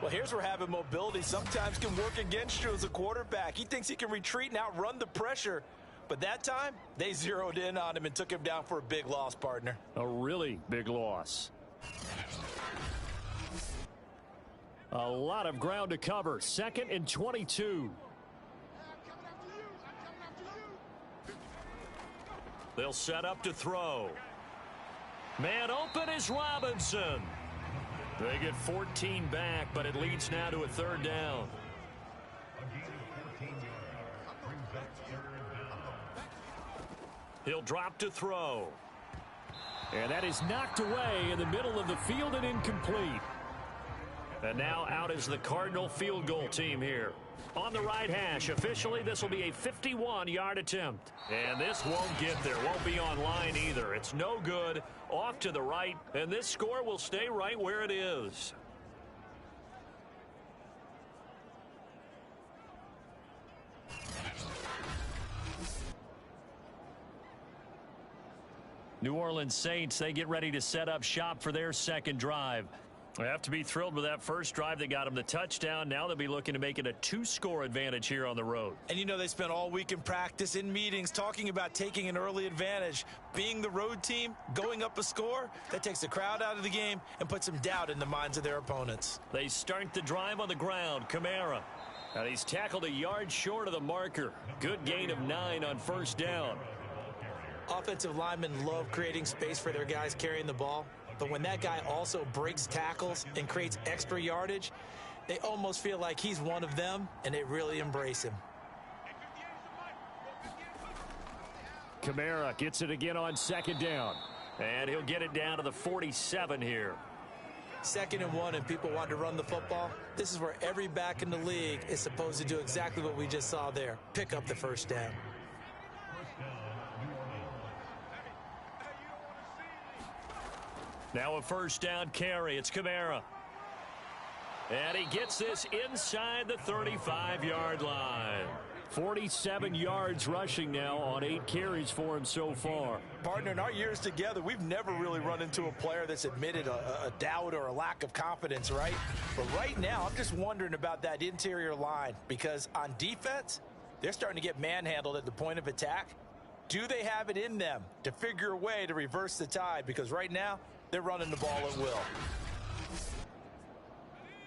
Well, here's where having mobility sometimes can work against you as a quarterback. He thinks he can retreat and outrun the pressure. But that time, they zeroed in on him and took him down for a big loss, partner. A really big loss. A lot of ground to cover. 2nd and 22. They'll set up to throw. Man open is Robinson. They get 14 back, but it leads now to a 3rd down. He'll drop to throw. And that is knocked away in the middle of the field and incomplete. And now out is the Cardinal field goal team here. On the right hash, officially this will be a 51-yard attempt. And this won't get there, won't be on line either. It's no good, off to the right, and this score will stay right where it is. New Orleans Saints, they get ready to set up shop for their 2nd drive. They have to be thrilled with that first drive that got them the touchdown. Now they'll be looking to make it a 2-score advantage here on the road. And you know they spent all week in practice, in meetings, talking about taking an early advantage. Being the road team, going up a score, that takes the crowd out of the game and puts some doubt in the minds of their opponents. They start the drive on the ground. Kamara. And he's tackled a yard short of the marker. Good gain of 9 on 1st down. Offensive linemen love creating space for their guys carrying the ball. But when that guy also breaks tackles and creates extra yardage, they almost feel like he's one of them, and they really embrace him. Kamara gets it again on 2nd down. And he'll get it down to the 47 here. 2nd and 1, and people want to run the football. This is where every back in the league is supposed to do exactly what we just saw there. Pick up the 1st down. Now a 1st down carry. It's Kamara. And he gets this inside the 35-yard line. 47 yards rushing now on 8 carries for him so far. Partner, in our years together, we've never really run into a player that's admitted a doubt or a lack of confidence, right? But right now, I'm just wondering about that interior line, because on defense, they're starting to get manhandled at the point of attack. Do they have it in them to figure a way to reverse the tide? Because right now, they're running the ball at will.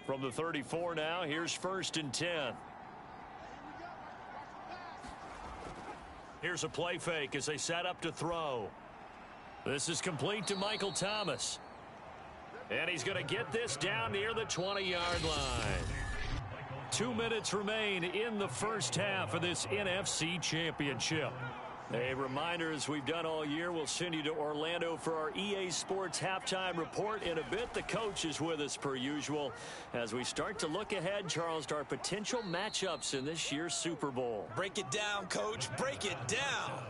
From the 34 now, here's 1st and 10. Here's a play fake as they set up to throw. This is complete to Michael Thomas. And he's going to get this down near the 20-yard line. 2 minutes remain in the first half of this NFC Championship. A reminder, as we've done all year, we'll send you to Orlando for our EA Sports halftime report in a bit. The coach is with us per usual as we start to look ahead, Charles, to our potential matchups in this year's Super Bowl. Break it down, Coach. Break it down.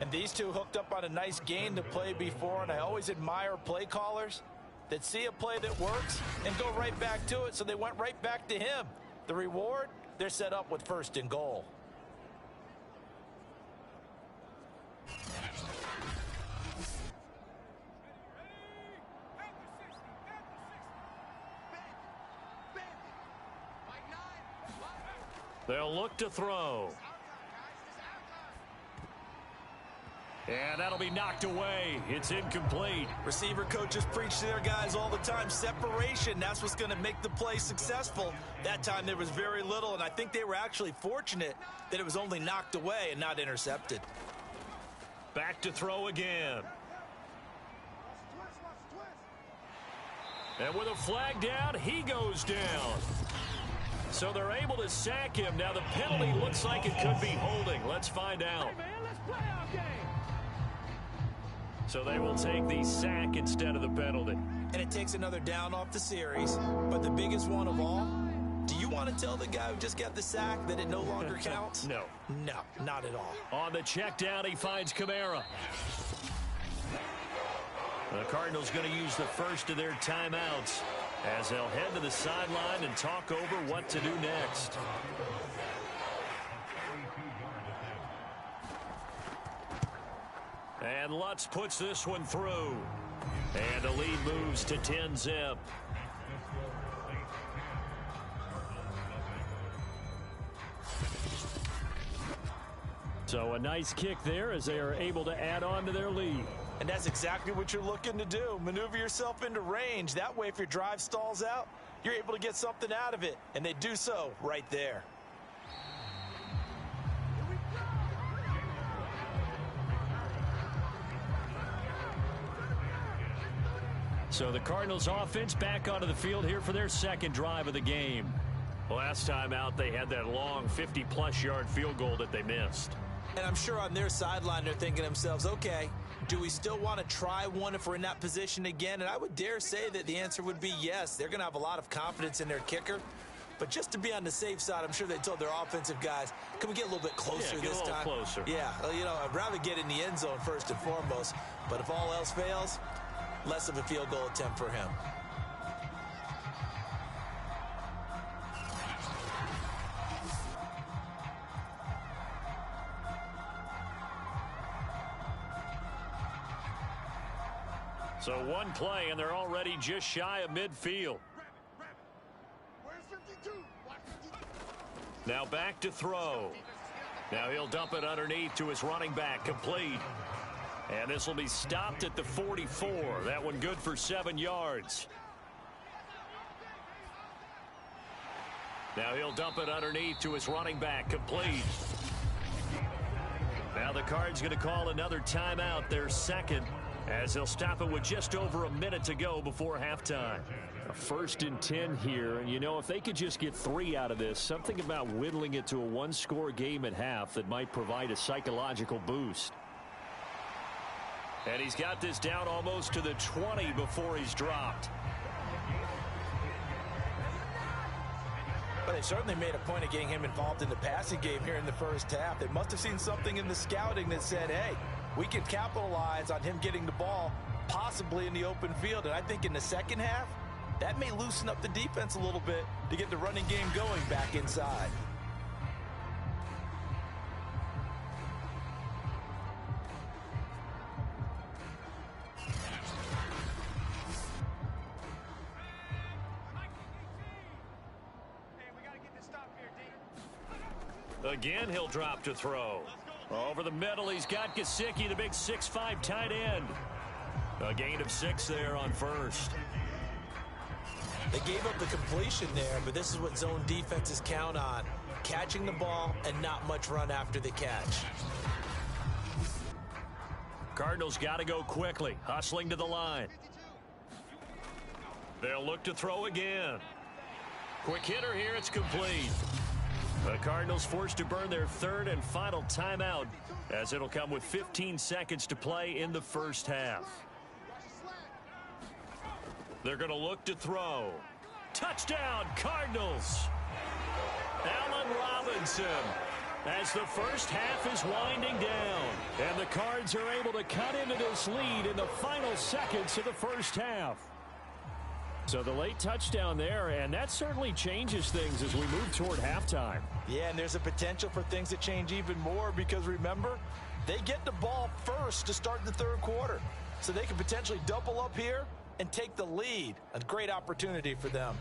And these two hooked up on a nice game to play before, and I always admire play callers that see a play that works and go right back to it, so they went right back to him. The reward, they're set up with 1st and goal. They'll look to throw. And that'll be knocked away. It's incomplete. Receiver coaches preach to their guys all the time. Separation, that's what's going to make the play successful. That time there was very little, and I think they were actually fortunate that it was only knocked away and not intercepted. Back to throw again. And with a flag down, he goes down. So they're able to sack him. Now the penalty looks like it could be holding. Let's find out. Hey man, let's play our game. So they will take the sack instead of the penalty. And it takes another down off the series. But the biggest one of all, do you want to tell the guy who just got the sack that it no longer counts? No. No, not at all. On the check down, he finds Kamara. The Cardinals going to use the first of their timeouts as they'll head to the sideline and talk over what to do next. And Lutz puts this one through. And the lead moves to 10-zip. So a nice kick there as they are able to add on to their lead. And that's exactly what you're looking to do. Maneuver yourself into range. That way, if your drive stalls out, you're able to get something out of it. And they do so right there. So the Cardinals offense back onto the field here for their second drive of the game. Last time out, they had that long 50-plus yard field goal that they missed. And I'm sure on their sideline, they're thinking to themselves, okay, do we still want to try one if we're in that position again? And I would dare say that the answer would be yes. They're going to have a lot of confidence in their kicker. But just to be on the safe side, I'm sure they told their offensive guys, can we get a little bit closer this time? Closer. Yeah, you know, I'd rather get in the end zone first and foremost. But if all else fails, less of a field goal attempt for him. So one play, and they're already just shy of midfield. Now back to throw. Now he'll dump it underneath to his running back, complete. And this will be stopped at the 44. That one good for 7 yards. Now he'll dump it underneath to his running back, complete. Now the Cards going to call another timeout, their second, as they'll stop it with just over a minute to go before halftime. A 1st and 10 here, and you know, if they could just get 3 out of this, something about whittling it to a one-score game at half that might provide a psychological boost. And he's got this down almost to the 20 before he's dropped. But they certainly made a point of getting him involved in the passing game here in the first half. They must have seen something in the scouting that said, hey, we can capitalize on him getting the ball possibly in the open field. And I think in the second half, that may loosen up the defense a little bit to get the running game going back inside. Again, he'll drop to throw. Over the middle, he's got Gesicki, the big 6'5" tight end. A gain of 6 there on first. They gave up the completion there, but this is what zone defenses count on. Catching the ball and not much run after the catch. Cardinals got to go quickly, hustling to the line. They'll look to throw again. Quick hitter here, it's complete. The Cardinals forced to burn their 3rd and final timeout, as it'll come with 15 seconds to play in the first half. They're going to look to throw. Touchdown, Cardinals! Allen Robinson, as the first half is winding down. And the Cards are able to cut into this lead in the final seconds of the first half. So the late touchdown there, and that certainly changes things as we move toward halftime. Yeah, and there's a potential for things to change even more because, remember, they get the ball first to start the third quarter. So they can potentially double up here and take the lead. A great opportunity for them.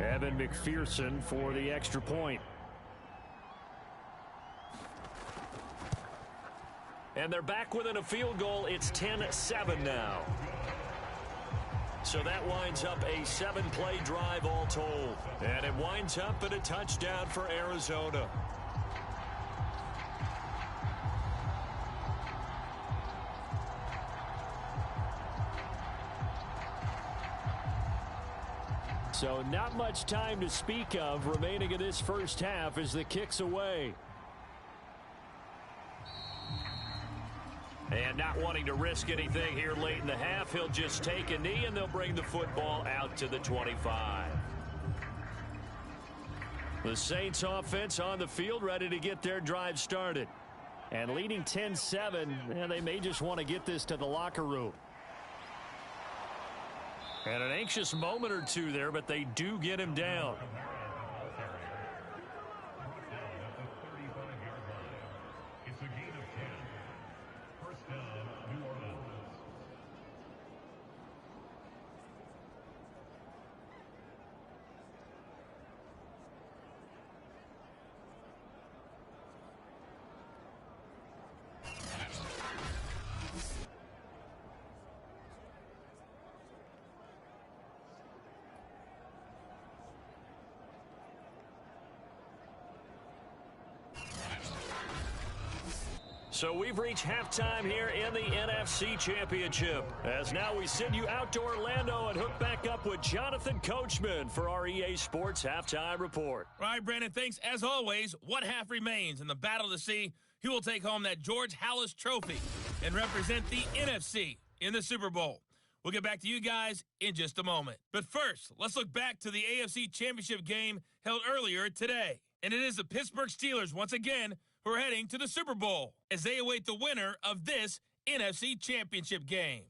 Evan McPherson for the extra point. And they're back within a field goal. It's 10-7 now. So that winds up a 7-play drive all told. And it winds up in a touchdown for Arizona. So not much time to speak of remaining in this first half as the kick's away. And not wanting to risk anything here late in the half, he'll just take a knee and they'll bring the football out to the 25. The Saints offense on the field ready to get their drive started. And leading 10-7, and they may just want to get this to the locker room. And an anxious moment or two there, but they do get him down. So we've reached halftime here in the NFC Championship. As now we send you out to Orlando and hook back up with Jonathan Coachman for our EA Sports Halftime Report. All right, Brandon, thanks. As always, one half remains in the battle to see who will take home that George Halas trophy and represent the NFC in the Super Bowl. We'll get back to you guys in just a moment. But first, let's look back to the AFC Championship game held earlier today. And it is the Pittsburgh Steelers, once again, who are heading to the Super Bowl as they await the winner of this NFC Championship game.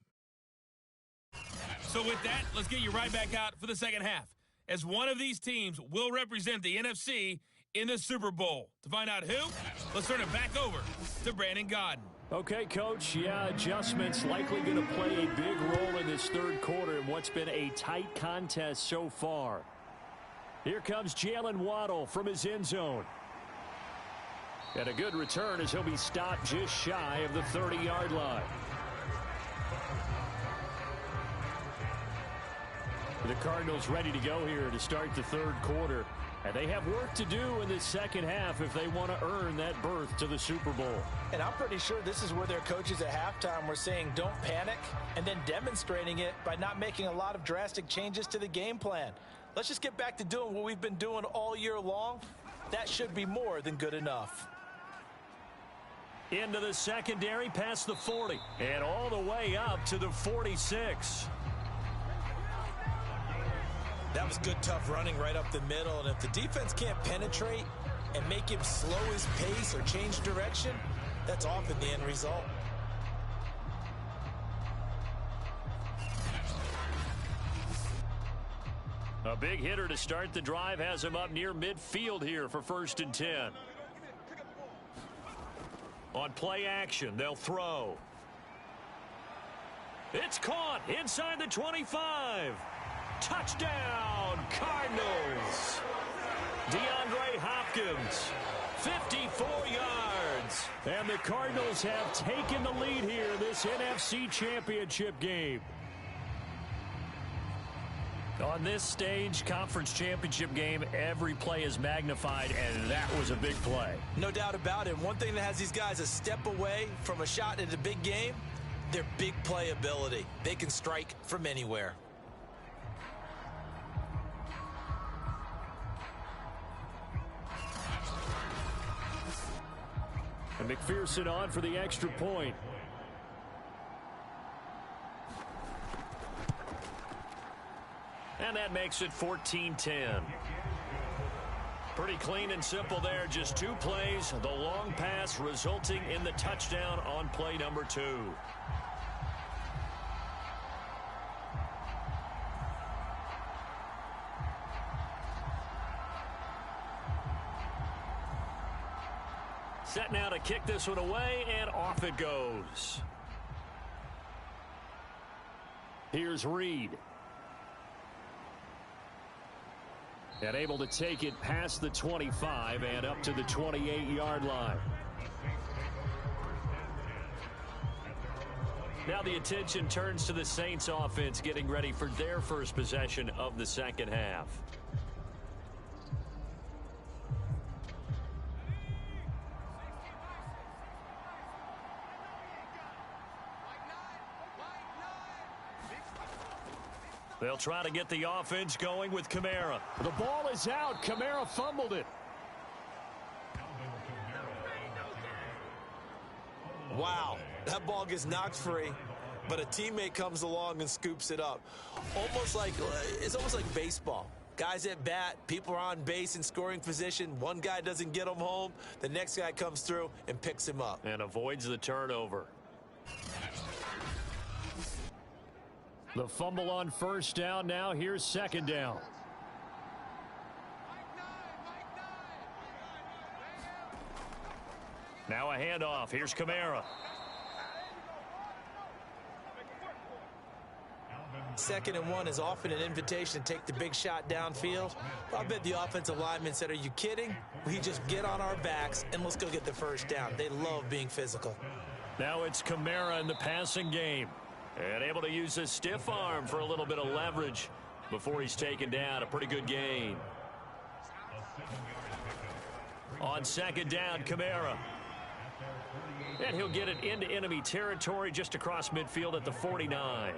So with that, let's get you right back out for the second half, as one of these teams will represent the NFC in the Super Bowl. To find out who, let's turn it back over to Brandon Godden. Okay, Coach, adjustments likely going to play a big role in this third quarter in what's been a tight contest so far. Here comes Jalen Waddle from his end zone. And a good return as he'll be stopped just shy of the 30-yard line. The Cardinals ready to go here to start the third quarter. And they have work to do in the second half if they want to earn that berth to the Super Bowl. And I'm pretty sure this is where their coaches at halftime were saying don't panic, and then demonstrating it by not making a lot of drastic changes to the game plan. Let's just get back to doing what we've been doing all year long. That should be more than good enough. Into the secondary, past the 40, and all the way up to the 46. That was good, tough running right up the middle, and if the defense can't penetrate and make him slow his pace or change direction, that's often the end result. A big hitter to start the drive has him up near midfield here for 1st and 10. On play action, they'll throw. It's caught inside the 25. Touchdown, Cardinals. DeAndre Hopkins, 54 yards. And the Cardinals have taken the lead here in this NFC Championship game. On this stage, conference championship game, every play is magnified, and that was a big play. No doubt about it. One thing that has these guys a step away from a shot at a big game, their big play ability. They can strike from anywhere. And McPherson on for the extra point. And that makes it 14-10. Pretty clean and simple there. Just 2 plays. The long pass resulting in the touchdown on play number 2. Set now to kick this one away, and off it goes. Here's Reed. And able to take it past the 25 and up to the 28-yard line. Now the attention turns to the Saints offense getting ready for their first possession of the second half. They'll try to get the offense going with Kamara. The ball is out. Kamara fumbled it. Wow, that ball gets knocked free, but a teammate comes along and scoops it up. It's almost like baseball. Guys at bat, people are on base in scoring position. One guy doesn't get him home. The next guy comes through and picks him up. And avoids the turnover. The fumble on first down. Now here's second down. Now a handoff. Here's Kamara. Second and 1 is often an invitation to take the big shot downfield. I bet the offensive linemen said, are you kidding? We just get on our backs and let's go get the first down. They love being physical. Now it's Kamara in the passing game. And able to use his stiff arm for a little bit of leverage before he's taken down. A pretty good gain. On second down, Kamara. And he'll get it into enemy territory just across midfield at the 49.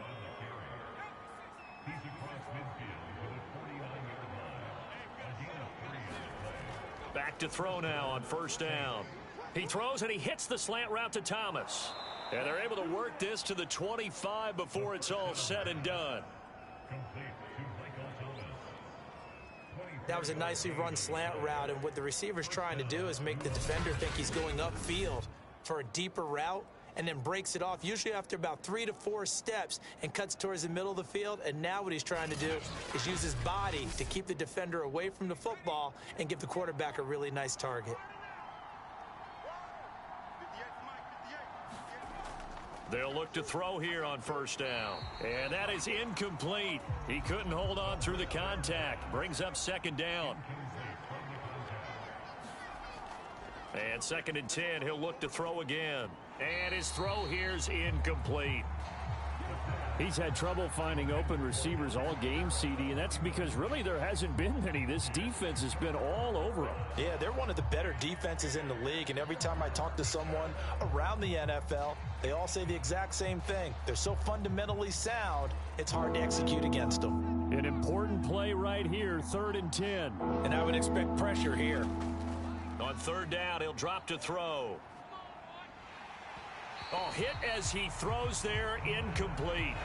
Back to throw now on first down. He throws and he hits the slant route to Thomas. And they're able to work this to the 25 before it's all said and done. That was a nicely run slant route, and what the receiver's trying to do is make the defender think he's going upfield for a deeper route and then breaks it off, usually after about 3 to 4 steps, and cuts towards the middle of the field. And now what he's trying to do is use his body to keep the defender away from the football and give the quarterback a really nice target. They'll look to throw here on first down. And that is incomplete. He couldn't hold on through the contact. Brings up second down. And 2nd and 10, he'll look to throw again. And his throw here's incomplete. He's had trouble finding open receivers all game, CD, and that's because really there hasn't been many. This defense has been all over them. Yeah, they're one of the better defenses in the league, and every time I talk to someone around the NFL, they all say the exact same thing. They're so fundamentally sound, it's hard to execute against them. An important play right here, 3rd and 10. And I would expect pressure here. On 3rd down, he'll drop to throw. Oh, hit as he throws there, incomplete.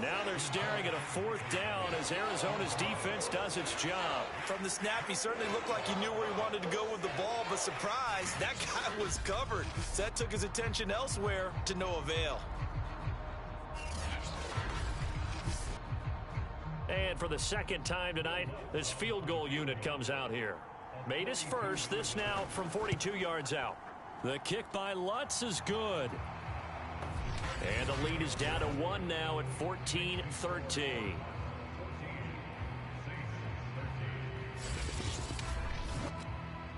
Now they're staring at a 4th down as Arizona's defense does its job. From the snap, he certainly looked like he knew where he wanted to go with the ball, but surprise, that guy was covered. So that took his attention elsewhere to no avail. And for the 2nd time tonight, this field goal unit comes out here. Made his first, this now from 42 yards out. The kick by Lutz is good. And the lead is down to 1 now at 14-13.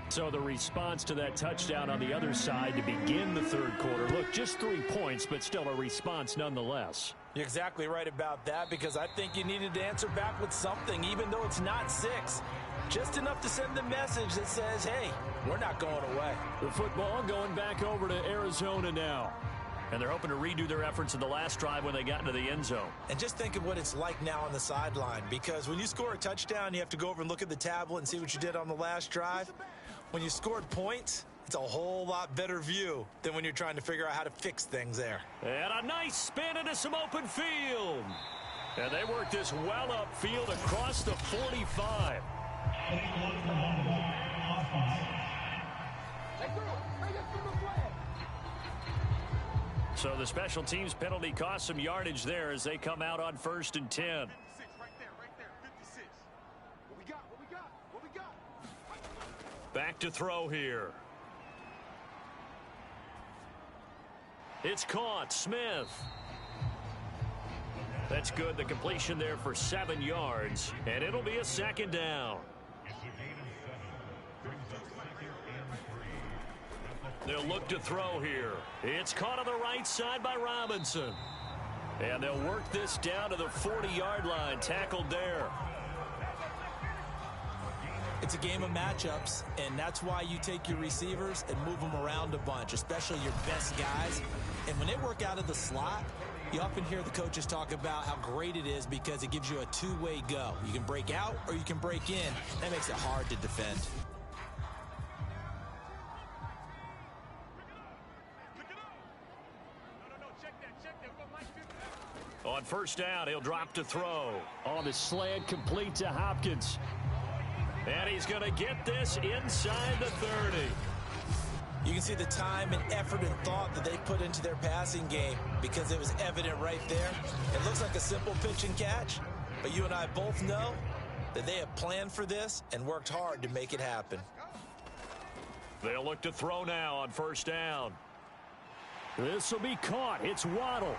So the response to that touchdown on the other side to begin the 3rd quarter. Look, just 3 points, but still a response nonetheless. You're exactly right about that, because I think you needed to answer back with something, even though it's not 6. Just enough to send the message that says, hey, we're not going away. The football going back over to Arizona now. And they're hoping to redo their efforts in the last drive when they got into the end zone. And just think of what it's like now on the sideline, because when you score a touchdown, you have to go over and look at the tablet and see what you did on the last drive. When you scored points, it's a whole lot better view than when you're trying to figure out how to fix things there. And a nice spin into some open field. And they work this well upfield across the 45. So the special teams penalty cost some yardage there as they come out on 1st and 10. Right there, 56. What we got? Back to throw here. It's caught. Smith. That's good. The completion there for 7 yards. And it'll be a 2nd down. They'll look to throw here. It's caught on the right side by Robinson. And they'll work this down to the 40-yard line. Tackled there. It's a game of matchups, and that's why you take your receivers and move them around a bunch, especially your best guys. And when they work out of the slot, you often hear the coaches talk about how great it is because it gives you a two-way go. You can break out or you can break in. That makes it hard to defend. On 1st down, he'll drop to throw. On the slant, complete to Hopkins. And he's going to get this inside the 30. You can see the time and effort and thought that they put into their passing game because it was evident right there. It looks like a simple pitch and catch, but you and I both know that they have planned for this and worked hard to make it happen. They'll look to throw now on 1st down. This will be caught. It's Waddle.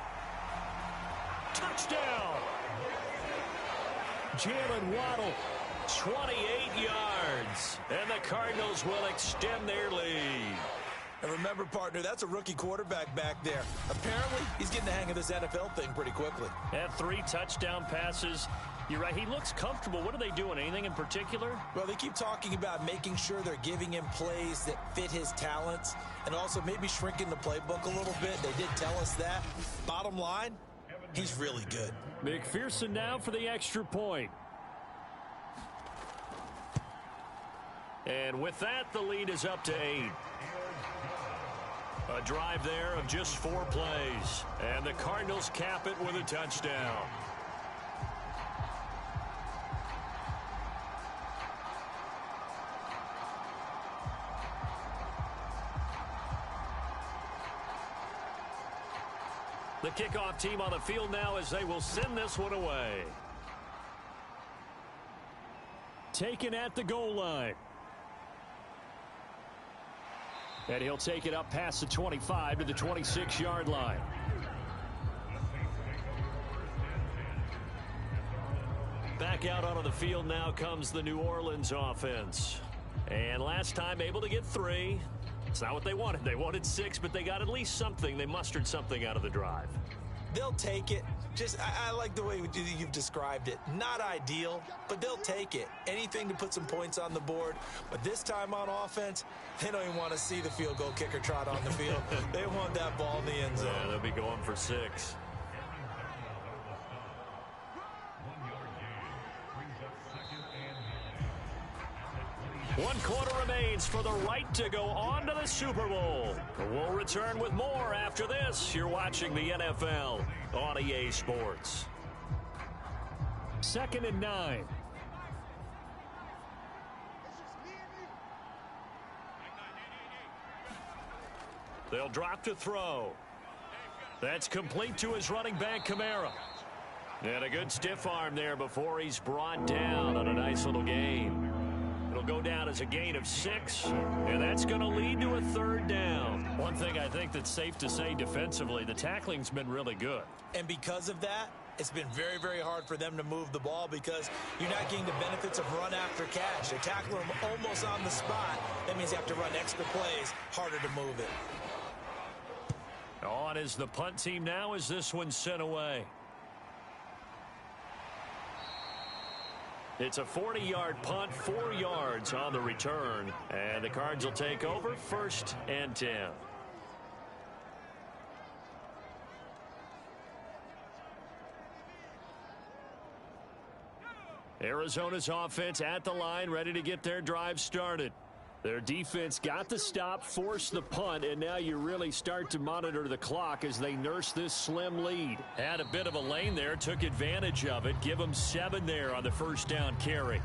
Touchdown! Jalen Waddle. 28 yards. And the Cardinals will extend their lead. And remember, partner, that's a rookie quarterback back there. Apparently, he's getting the hang of this NFL thing pretty quickly. Had 3 touchdown passes You're right. He looks comfortable. What are they doing? Anything in particular? Well, they keep talking about making sure they're giving him plays that fit his talents and also maybe shrinking the playbook a little bit. They did tell us that. Bottom line, he's really good. McPherson now for the extra point. And with that, the lead is up to 8. A drive there of just 4 plays. And the Cardinals cap it with a touchdown. The kickoff team on the field now as they will send this one away. Taken at the goal line. And he'll take it up past the 25 to the 26-yard line. Back out onto the field now comes the New Orleans offense. And last time able to get 3. It's not what they wanted. They wanted 6, but they got at least something. They mustered something out of the drive. They'll take it. I like the way you've described it. Not ideal, but they'll take it. Anything to put some points on the board. But this time on offense, they don't even want to see the field goal kicker trot on the field. They want that ball in the end zone. Yeah, they'll be going for 6. One quarter remains for the right to go on to the Super Bowl. We'll return with more after this. You're watching the NFL on EA Sports. 2nd and 9. They'll drop to throw. That's complete to his running back, Kamara. And a good stiff arm there before he's brought down on a nice little gain. It'll go down as a gain of 6, and that's going to lead to a 3rd down. One thing I think that's safe to say defensively, the tackling's been really good. And because of that, it's been very, very hard for them to move the ball because you're not getting the benefits of run after catch. They tackle him almost on the spot. That means you have to run extra plays, harder to move it. On is the punt team now as this one's sent away. It's a 40-yard punt, 4 yards on the return. And the Cards will take over 1st and 10. Arizona's offense at the line, ready to get their drive started. Their defense got the stop, forced the punt, and now you really start to monitor the clock as they nurse this slim lead. Had a bit of a lane there, took advantage of it. Give him 7 there on the 1st down carry.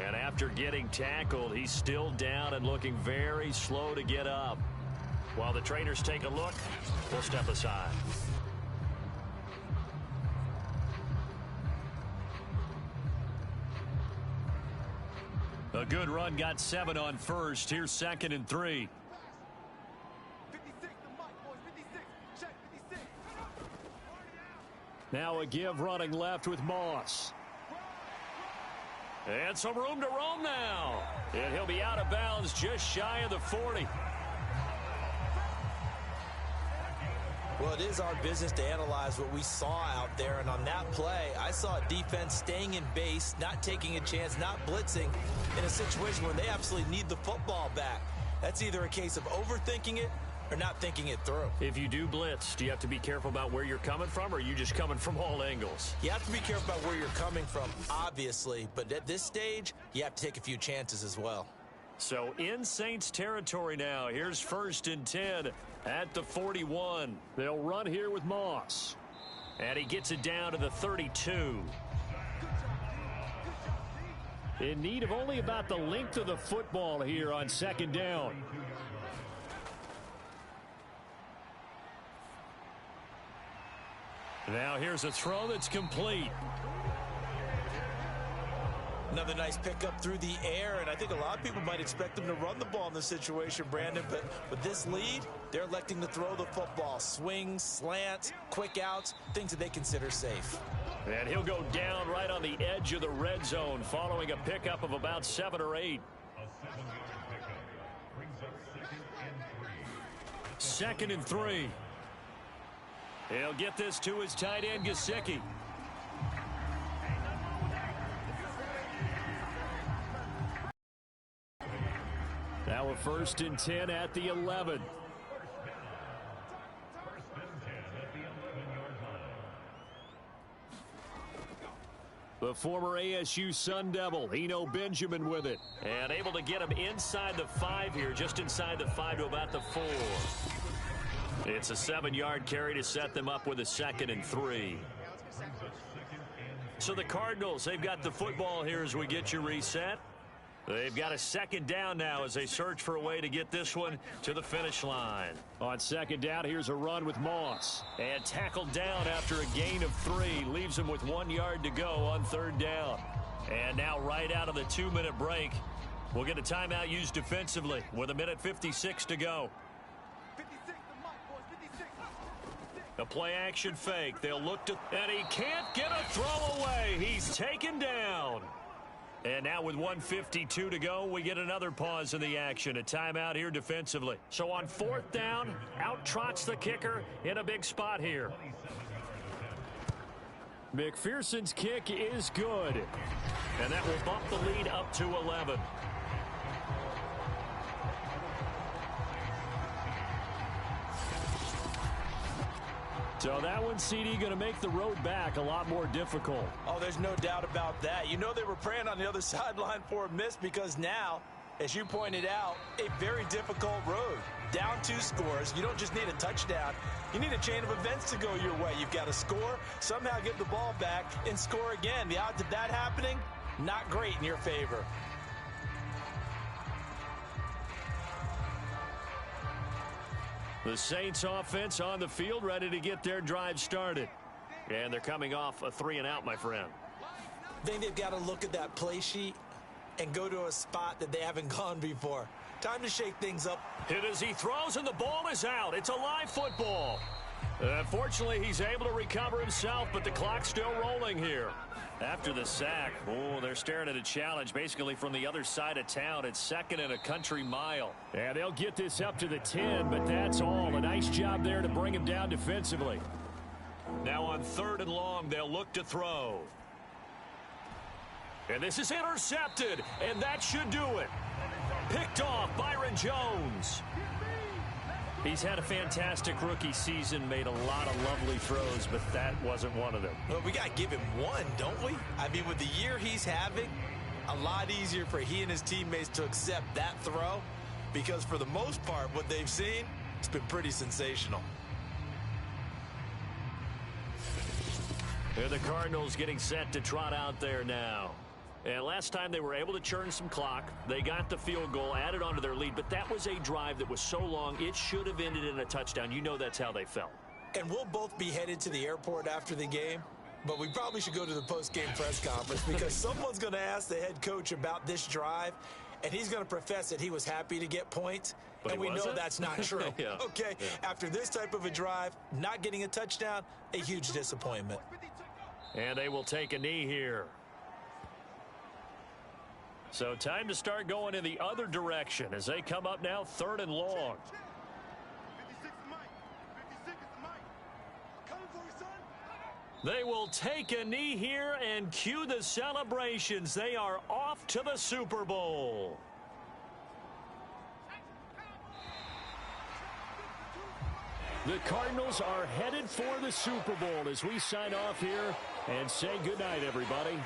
And after getting tackled, he's still down and looking very slow to get up. While the trainers take a look, we'll step aside. A good run, got 7 on 1st. Here's 2nd and 3. 56, the mic, boys. 56. Check, 56. Now a give running left with Moss. And some room to roam now. And he'll be out of bounds just shy of the 40. Well, it is our business to analyze what we saw out there, and on that play, I saw a defense staying in base, not taking a chance, not blitzing in a situation where they absolutely need the football back. That's either a case of overthinking it or not thinking it through. If you do blitz, do you have to be careful about where you're coming from, or are you just coming from all angles? You have to be careful about where you're coming from, obviously, but at this stage, you have to take a few chances as well. So in Saints territory now, here's 1st and 10 at the 41. They'll run here with Moss. And he gets it down to the 32. In need of only about the length of the football here on 2nd down. Now here's a throw that's complete. Another nice pickup through the air, and I think a lot of people might expect them to run the ball in this situation, Brandon, but with this lead, they're electing to throw the football. Swings, slants, quick outs, things that they consider safe. And he'll go down right on the edge of the red zone following a pickup of about 7 or 8. 2nd and 3. He'll get this to his tight end, Gesicki. first and 10 at the 11. The former ASU Sun Devil, Eno Benjamin with it. And able to get him inside the 5 here, just inside the 5 to about the 4. It's a 7-yard carry to set them up with a 2nd and 3. So the Cardinals, they've got the football here as we get you reset. They've got a 2nd down now as they search for a way to get this one to the finish line. On 2nd down, here's a run with Moss. And tackled down after a gain of 3. Leaves him with 1 yard to go on 3rd down. And now right out of the 2-minute break, we'll get a timeout used defensively with 1:56 to go. 56 the mic, boys. 56. A play-action fake. They'll look to... And he can't get a throw away. He's taken down. And now with 1:52 to go, we get another pause in the action. A timeout here defensively. So on 4th down, out trots the kicker in a big spot here. McPherson's kick is good. And that will bump the lead up to 11. So that one, CD, going to make the road back a lot more difficult. Oh, there's no doubt about that. You know they were praying on the other sideline for a miss because now, as you pointed out, a very difficult road. Down 2 scores. You don't just need a touchdown. You need a chain of events to go your way. You've got to score, somehow get the ball back, and score again. The odds of that happening, not great in your favor. The Saints offense on the field, ready to get their drive started. And they're coming off a 3-and-out, my friend. I think they've got to look at that play sheet and go to a spot that they haven't gone before. Time to shake things up. Hit as he throws, and the ball is out. It's a live football. Unfortunately, he's able to recover himself, but the clock's still rolling here. After the sack, they're staring at a challenge basically from the other side of town. It's 2nd and a country mile. And they'll get this up to the 10, but that's all. A nice job there to bring him down defensively. Now on 3rd and long, they'll look to throw. And this is intercepted, and that should do it. Picked off Byron Jones. He's had a fantastic rookie season, made a lot of lovely throws, but that wasn't one of them. Well, we got to give him one, don't we? I mean, with the year he's having, a lot easier for he and his teammates to accept that throw because for the most part, what they've seen, it's been pretty sensational. And the Cardinals getting set to trot out there now. And last time they were able to churn some clock. They got the field goal, added onto their lead, but that was a drive that was so long, it should have ended in a touchdown. You know that's how they felt. And we'll both be headed to the airport after the game, but we probably should go to the post-game press conference because someone's going to ask the head coach about this drive, and he's going to profess that he was happy to get points, but and we know that's not true. Yeah. Okay, yeah. After this type of a drive, not getting a touchdown, a huge disappointment. And they will take a knee here. So time to start going in the other direction as they come up now 3rd and long. 56 the mic. 56 is the mic. Coming for you, son. They will take a knee here and cue the celebrations. They are off to the Super Bowl. The Cardinals are headed for the Super Bowl as we sign off here and say goodnight, everybody.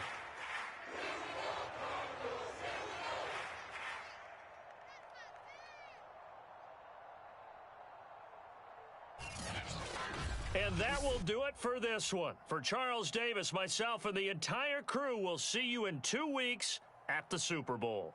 And that will do it for this one. For Charles Davis, myself, and the entire crew, we'll see you in 2 weeks at the Super Bowl.